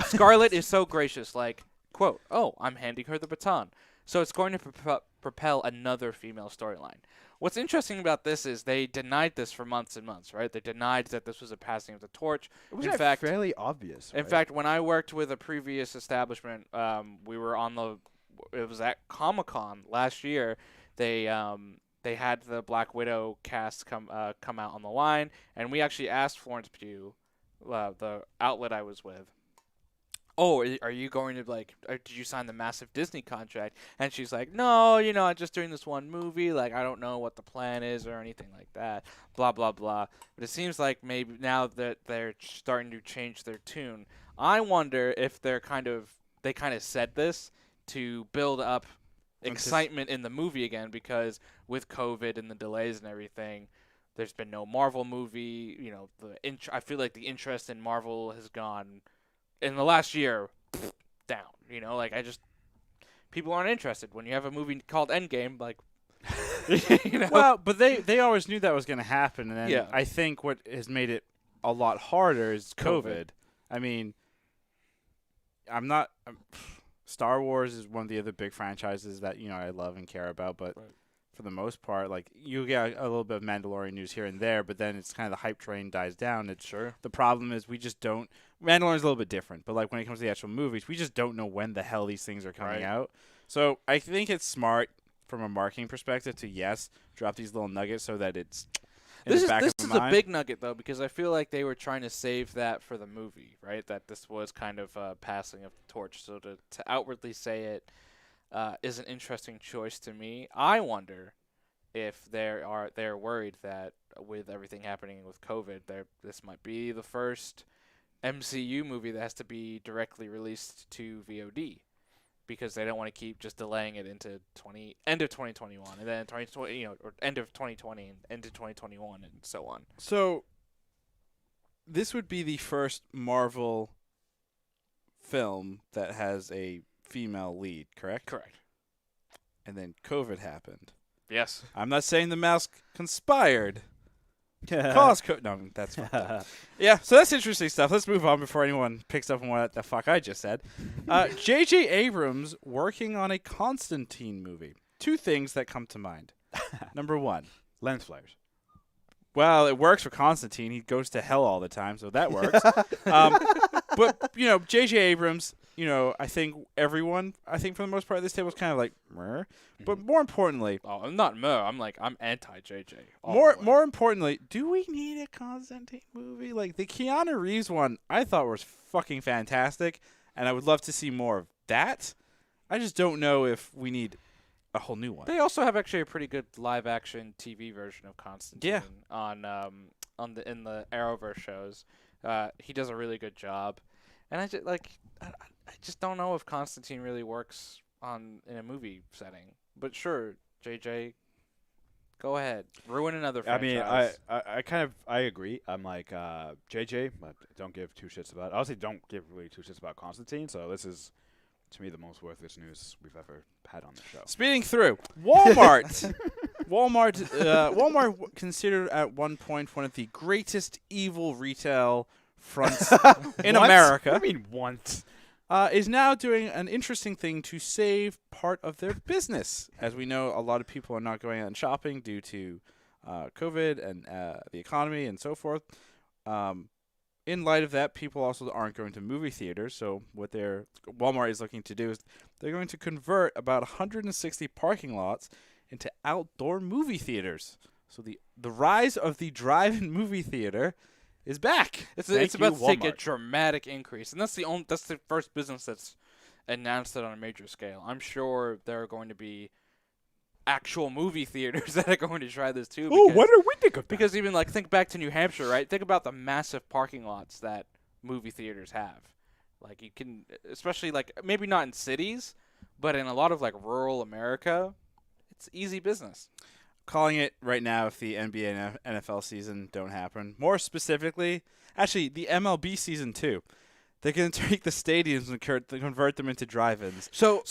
Scarlett is so gracious, like, quote, oh, I'm handing her the baton. So it's going to propel another female storyline. What's interesting about this is they denied this for months and months, right? They denied that this was a passing of the torch. It was in fact, fairly obvious. In fact, when I worked with a previous establishment, we were it was at Comic-Con last year. They had the Black Widow cast come out on the line, and we actually asked Florence Pugh, the outlet I was with, oh, are you going to, did you sign the massive Disney contract? And she's like, no, I'm just doing this one movie. Like, I don't know what the plan is or anything like that. Blah, blah, blah. But it seems like maybe now that they're starting to change their tune, I wonder if they kind of said this to build up excitement in the movie again, because with COVID and the delays and everything, there's been no Marvel movie. I feel like the interest in Marvel has gone in the last year down. People aren't interested when you have a movie called Endgame. Like, Well, but they always knew that was going to happen, and then Yeah. I think what has made it a lot harder is COVID. I mean, Star Wars is one of the other big franchises that I love and care about, but Right. for the most part, like you get a little bit of Mandalorian news here and there, but then it's kind of the hype train dies down. The problem is we just don't. Mandalorian's a little bit different, but like when it comes to the actual movies, we just don't know when the hell these things are coming out. So I think it's smart from a marketing perspective to drop these little nuggets so that it's. This is a big nugget, though, because I feel like they were trying to save that for the movie, right? That this was kind of passing of the torch. So to outwardly say it is an interesting choice to me. I wonder if they're worried that with everything happening with COVID, this might be the first MCU movie that has to be directly released to VOD, because they don't want to keep just delaying it into end of 2021 and then 2020, or end of 2020 and into 2021 and so on. So this would be the first Marvel film that has a female lead, correct? Correct. And then COVID happened. Yes. I'm not saying the mask conspired. Cause no, that's fucked up. Yeah, so that's interesting stuff. Let's move on before anyone picks up on what the fuck I just said. J.J. Abrams working on a Constantine movie. Two things that come to mind. Number one. Lens flares. Well, it works for Constantine. He goes to hell all the time, so that works. But, J.J. Abrams, I think everyone, for the most part of this table is kind of like, meh. But more importantly, Oh, I'm not Mo. I'm anti-JJ. more importantly, do we need a Constantine movie? Like, the Keanu Reeves one, I thought was fucking fantastic, and I would love to see more of that. I just don't know if we need a whole new one. They also have actually a pretty good live-action TV version of Constantine. Yeah. In the Arrowverse shows. He does a really good job, and I just don't know if Constantine really works in a movie setting. But sure, JJ, go ahead, ruin another franchise. I mean, I agree. I'm like JJ, but don't give two shits about. Honestly, don't give really two shits about Constantine. So this is, to me, the most worthless news we've ever had on the show. Speeding through, Wal-Mart. Walmart considered at one point one of the greatest evil retail fronts in America. What do you mean once? Is now doing an interesting thing to save part of their business. As we know, a lot of people are not going out and shopping due to COVID and the economy and so forth. In light of that, people also aren't going to movie theaters. So what Walmart is looking to do is they're going to convert about 160 parking lots into outdoor movie theaters. So the rise of the drive-in movie theater is back. It's about to take a dramatic increase, and that's the first business that's announced it on a major scale. I'm sure there are going to be actual movie theaters that are going to try this too. Oh, what do we think of that? Because even think back to New Hampshire, right? Think about the massive parking lots that movie theaters have. Like you can, especially maybe not in cities, but in a lot of rural America, it's easy business. Calling it right now if the NBA and NFL season don't happen. More specifically, actually, the MLB season too. They're going to take the stadiums and convert them into drive-ins. So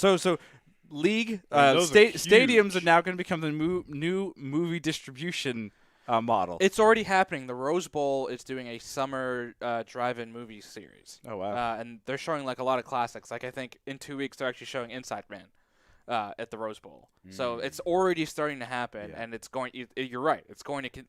league stadiums are now going to become the new movie distribution model. It's already happening. The Rose Bowl is doing a summer drive-in movie series. Oh wow! And they're showing a lot of classics. I think in 2 weeks they're actually showing Inside Man. At the Rose Bowl. So it's already starting to happen, and it's going. You're right. It's going to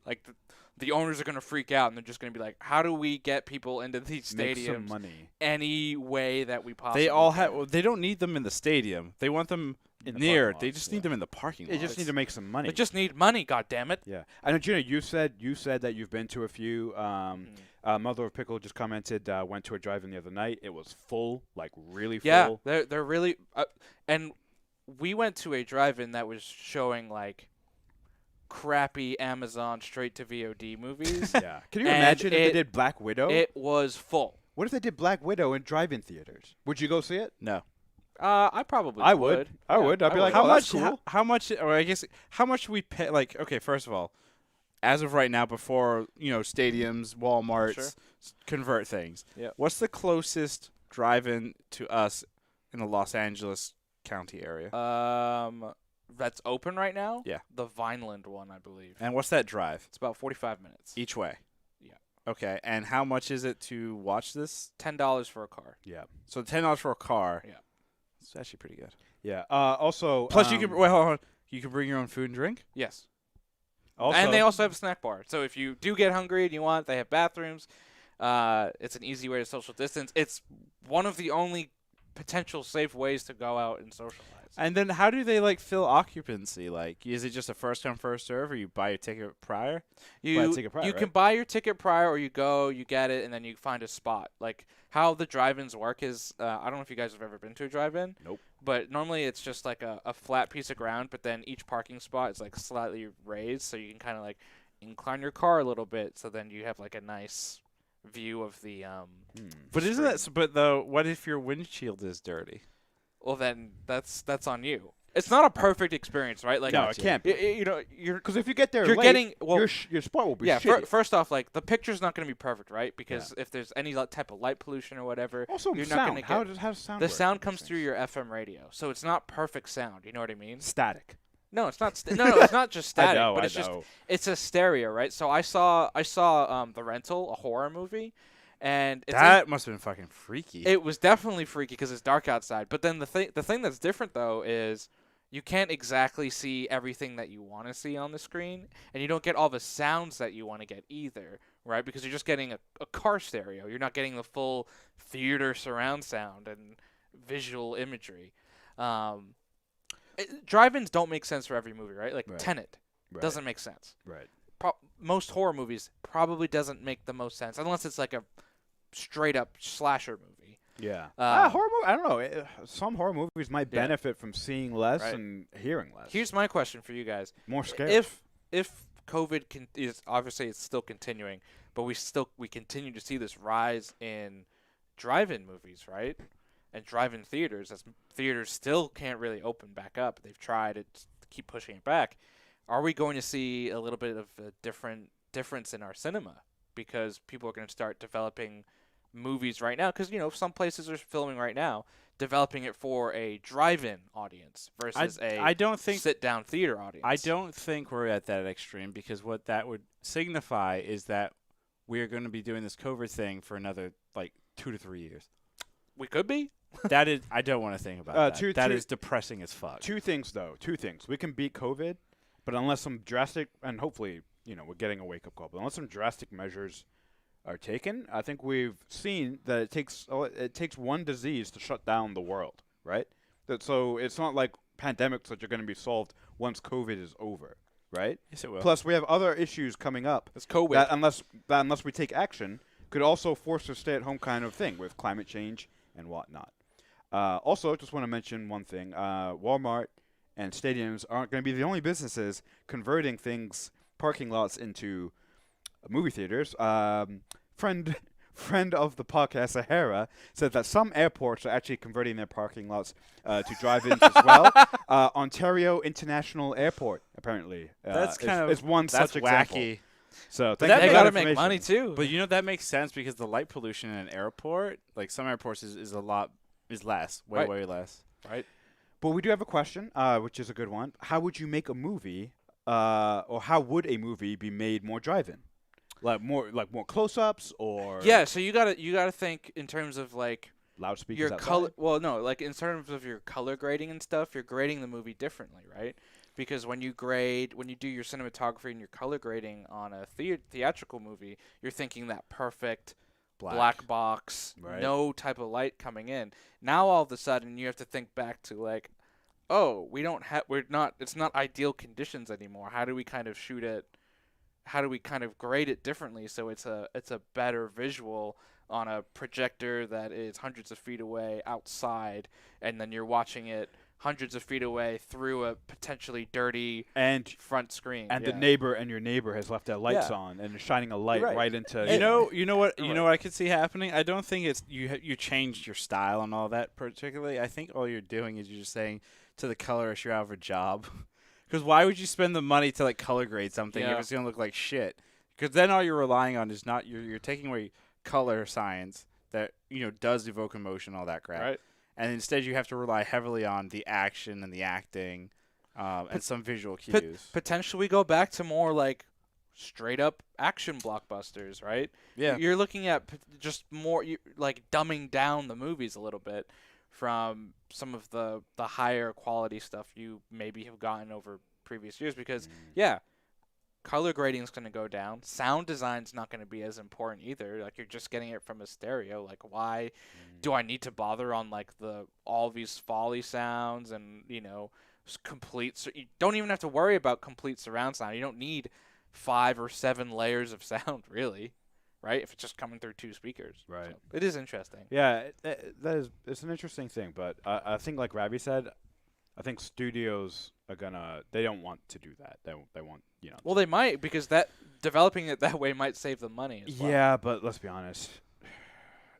the owners are going to freak out, and they're just going to be like, "How do we get people into these Make stadiums some money any way that we possibly?" They all have. They don't need them in the stadium. They want them in the near. parking They lots, just need them in the parking lot. They just need to make some money. They just need money. God damn it! Yeah, I know, Gina. You said that you've been to a few. Mother of Pickle just commented. Went to a drive-in the other night. It was full, really full. Yeah, they're really and. We went to a drive-in that was showing crappy Amazon straight to VOD movies. Yeah. Can you imagine if they did Black Widow? It was full. What if they did Black Widow in drive-in theaters? Would you go see it? No. I probably I would. I would. I'd be like, how oh, much? that's cool. How much? Or I guess how much do we pay? Okay, first of all, as of right now, before stadiums, WalMarts convert things. Yeah. What's the closest drive-in to us in the Los Angeles County area? That's open right now? Yeah. The Vineland one, I believe. And what's that drive? It's about 45 minutes. Each way? Yeah. Okay, and how much is it to watch this? $10 for a car. Yeah. So $10 for a car. Yeah. It's actually pretty good. Yeah. Also, Plus, you can hold on. You can bring your own food and drink. Yes. Also, And they also have a snack bar. So if you do get hungry and you want, they have bathrooms. It's an easy way to social distance. It's one of the only potential safe ways to go out and socialize. And then how do they fill occupancy? Is it just a first come first serve, or you buy your ticket prior? You right? can buy your ticket prior, or you go, you get it, and then you find a spot. How the drive-ins work is, I don't know if you guys have ever been to a drive-in. Nope. But normally it's just a flat piece of ground, but then each parking spot is slightly raised, so you can kind of incline your car a little bit, so then you have a nice view of the But isn't that? But though, what if your windshield is dirty? Well, then that's on you. It's not a perfect experience, right? Like No, it can't be. You know, Because if you get there you're late, getting well. your sport will be Yeah, shitty. first off, like the picture's not going to be perfect, right? Because if there's any type of light pollution or whatever, Also, you're sound. not going to get. How does sound The work sound in comes these through things? your FM radio, so it's not perfect sound. You know what I mean? Static. No, it's not. No, it's not just static, I know, but I it's just know. it's a stereo, right? So I saw The Rental, a horror movie, and That must have been fucking freaky. it was definitely freaky because it's dark outside. But then the thing that's different though is you can't exactly see everything that you want to see on the screen, and you don't get all the sounds that you want to get either, right? Because you're just getting a car stereo. You're not getting the full theater surround sound and visual imagery. Drive-ins don't make sense for every movie, right? Like Right. Tenet Right. doesn't make sense. Right. Most horror movies probably doesn't make the most sense unless it's like a straight-up slasher movie. Yeah. Um, Horror movie. I don't know. Some horror movies might Yeah. benefit from seeing less Right. and hearing less. Here's my question for you guys: More scary. If COVID is obviously it's still continuing, but we continue to see this rise in drive-in movies, right? And drive-in theaters, as theaters still can't really open back up. They've tried to keep pushing it back. Are we going to see a little bit of a difference in our cinema because people are going to start developing movies right now? Because some places are filming right now, developing it for a drive-in audience versus I don't think sit-down theater audience. I don't think we're at that extreme, because what that would signify is that we're going to be doing this COVID thing for another 2 to 3 years. We could be. That is, I don't want to think about that. That two- is depressing as fuck. Two things, though. Two things. We can beat COVID, but unless some drastic, and hopefully, we're getting a wake-up call, but unless some drastic measures are taken, I think we've seen that it takes one disease to shut down the world, right? So it's not like pandemics that are going to be solved once COVID is over, right? Yes, it will. Plus, we have other issues coming up It's COVID. that unless we take action, could also force a stay-at-home kind of thing with climate change and whatnot. Also, just want to mention one thing. Wal-Mart and stadiums aren't going to be the only businesses converting parking lots into movie theaters. Friend of the podcast, Sahara, said that some airports are actually converting their parking lots to drive-ins as well. Ontario International Airport, apparently, is one that's such example. wacky. So But thank They you for got that to make money information. too. But that makes sense, because the light pollution in an airport, like some airports, is less, way Right. less. right? But we do have a question, which is a good one. How would you make a movie, or how would a movie be made more drive-in? Like more close-ups, or Yeah. So you gotta think in terms of like loudspeakers your outside? color. Well, no, like in terms of your color grading and stuff, you're grading the movie differently, right? Because when you do your cinematography and your color grading on a theatrical movie, you're thinking that perfect black box, Right. no type of light coming in. Now all of a sudden you have to think back to like, oh, it's not ideal conditions anymore. How do we kind of shoot it? How do we kind of grade it differently so it's a better visual on a projector that is hundreds of feet away outside, and then you're watching it hundreds of feet away through a potentially dirty and front screen. and Yeah. your neighbor has left their lights Yeah. on and is shining a light Right. right into You know what I could see happening. I don't think it's you changed your style and all that particularly. I think all you're doing is you're just saying to the colorist you're out of a job. Because why would you spend the money to color grade something Yeah. if it's gonna look like shit? Because then all you're relying on is not you're taking away color science that does evoke emotion, all that crap. Right. And instead you have to rely heavily on the action and the acting, and some visual cues. Potentially go back to more like straight up action blockbusters, right? Yeah. You're looking at just more like dumbing down the movies a little bit from some of the higher quality stuff you maybe have gotten over previous years, because color grading is going to go down. Sound design's not going to be as important either. Like, you're just getting it from a stereo. Like, why do I need to bother on like all these Foley sounds and complete? You don't even have to worry about complete surround sound. You don't need 5 or 7 layers of sound, really, right? If it's just coming through 2 speakers. Right. So it is interesting. Yeah, it's an interesting thing, but I think like Ravi said, I think studios they don't want to do that. They want Well, they might, because developing it that way might save them money as well. Yeah, but let's be honest.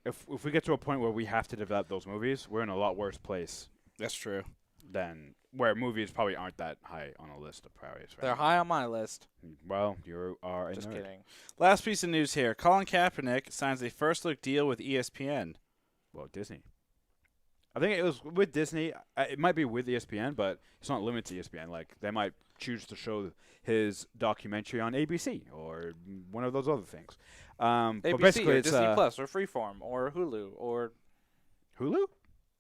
If we get to a point where we have to develop those movies, we're in a lot worse place That's true. than where movies probably aren't that high on a list of priorities. Right They're now. high on my list. Well, you are a Just nerd. kidding. Last piece of news here. Colin Kaepernick signs a first-look deal with ESPN. Well, Disney. I think it was with Disney. It might be with ESPN, but it's not limited to ESPN. Like, they might choose to show his documentary on ABC or one of those other things. But ABC basically, or it's Disney Plus or Freeform or Hulu or Hulu.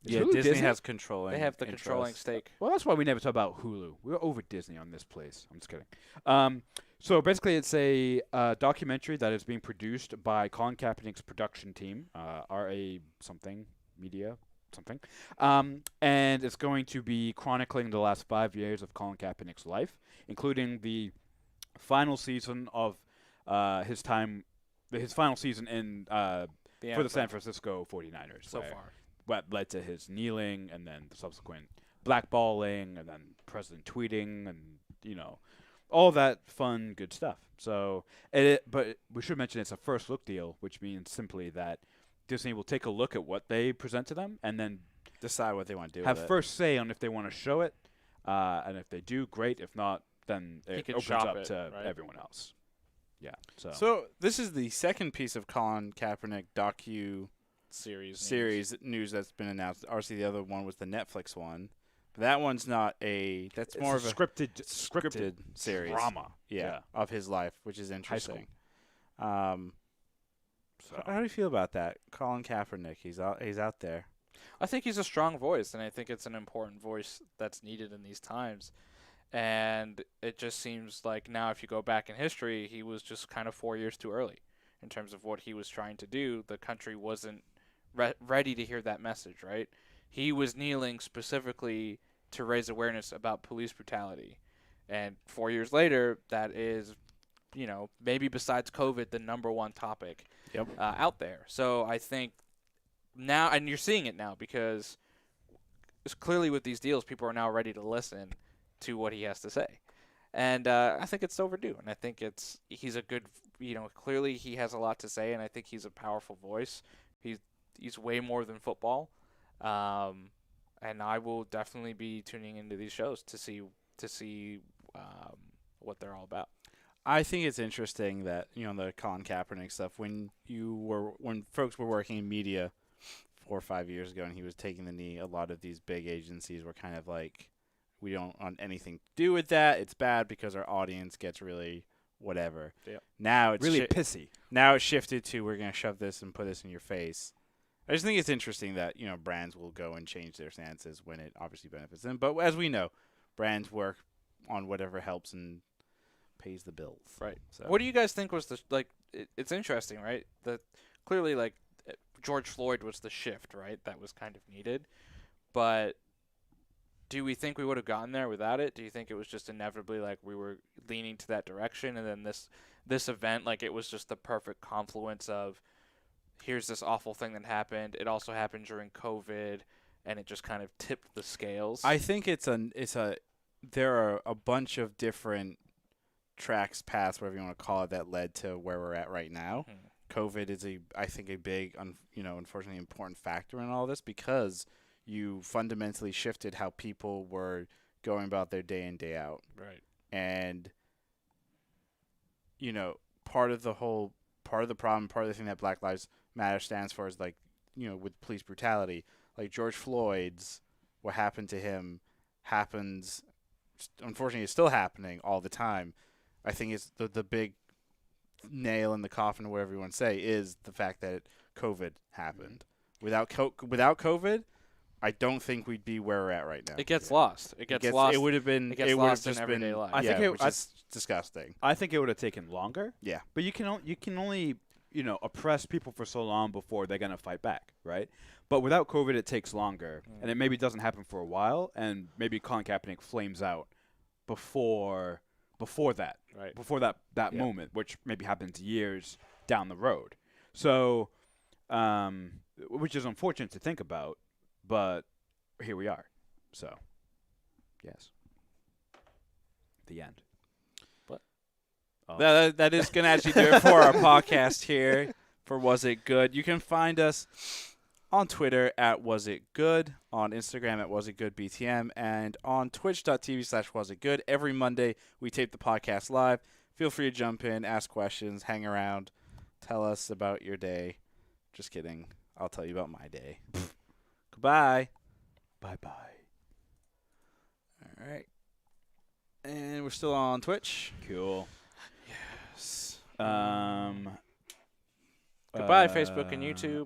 Is Yeah, Hulu Disney Disney? has controlling. they have the controlling interest. stake. Well, that's why we never talk about Hulu. We're over Disney on this place. I'm just kidding. So basically, it's a documentary that is being produced by Colin Kaepernick's production team, RA something Media something, and it's going to be chronicling the last 5 years of Colin Kaepernick's life, including the final season of his final season in for the San Francisco 49ers. so far. What led to his kneeling and then the subsequent blackballing and then president tweeting and, all that fun, good stuff. So, but we should mention it's a first look deal, which means simply that Disney will take a look at what they present to them and then Decide what they want to do have with it. first say on if they want to show it. And if they do, great. If not, then He it can opens shop up it, to right? everyone else. Yeah. So this is the second piece of Colin Kaepernick series news that's been announced. Obviously, the other one was the Netflix one. But that one's not that's it's more of a scripted series. drama. Yeah, of his life, which is school. interesting. So How do you feel about that? Colin Kaepernick, he's out there. I think he's a strong voice, and I think it's an important voice that's needed in these times. And it just seems like now, if you go back in history, he was just kind of 4 years too early in terms of what he was trying to do. The country wasn't ready to hear that message, right? He was kneeling specifically to raise awareness about police brutality. And 4 years later, that is, maybe besides COVID, the number one topic out there. So I think now, and you're seeing it now because it's clearly with these deals, people are now ready to listen to what he has to say. And I think it's overdue. And I think he's a good, clearly he has a lot to say, and I think he's a powerful voice. He's way more than football. And I will definitely be tuning into these shows to see what they're all about. I think it's interesting that the Colin Kaepernick stuff. When folks were working in media 4 or 5 years ago, and he was taking the knee, a lot of these big agencies were kind of like, we don't want anything to do with that. It's bad because our audience gets really whatever. Yep. Now it's really pissy. Now it's shifted to, we're going to shove this and put this in your face. I just think it's interesting that, brands will go and change their stances when it obviously benefits them. But as we know, brands work on whatever helps and pays the bills. Right. So What do you guys think was it's interesting, right? That clearly, George Floyd was the shift, right? That was kind of needed. But do we think we would have gotten there without it? Do you think it was just inevitably we were leaning to that direction, and then this event, it was just the perfect confluence of, here's this awful thing that happened. It also happened during COVID, and it just kind of tipped the scales. I think there are a bunch of different tracks, paths, whatever you want to call it, that led to where we're at right now. COVID is I think a big, unfortunately important factor in all this, because you fundamentally shifted how people were going about their day in, day out. Right. And, part of the problem, part of the thing that Black Lives Matter stands for is with police brutality, George Floyd's, what happened to him happens, unfortunately it's still happening all the time. I think it's the big nail in the coffin, or whatever you want to say, is the fact that COVID happened. Without COVID, I don't think we'd be where we're at right now. It gets lost. It gets lost. It would have been. It gets would have lost in just everyday been. life. I think which is disgusting. I think it would have taken longer. Yeah. But you can only oppress people for so long before they're gonna fight back, right? But without COVID, it takes longer, and it maybe doesn't happen for a while, and maybe Colin Kaepernick flames out before that, Right. Before that moment, which maybe happens years down the road. So, which is unfortunate to think about, but here we are. So, yes. The end. What? Oh. That is going to actually do it for our podcast here for Was It Good. You can find us on Twitter at wasitgood, on Instagram at wasitgoodbtm, and on twitch.tv/wasitgood. Every Monday, we tape the podcast live. Feel free to jump in, ask questions, hang around, tell us about your day. Just kidding. I'll tell you about my day. Goodbye. Bye-bye. All right. And we're still on Twitch. Cool. Yes. Goodbye, Facebook and YouTube.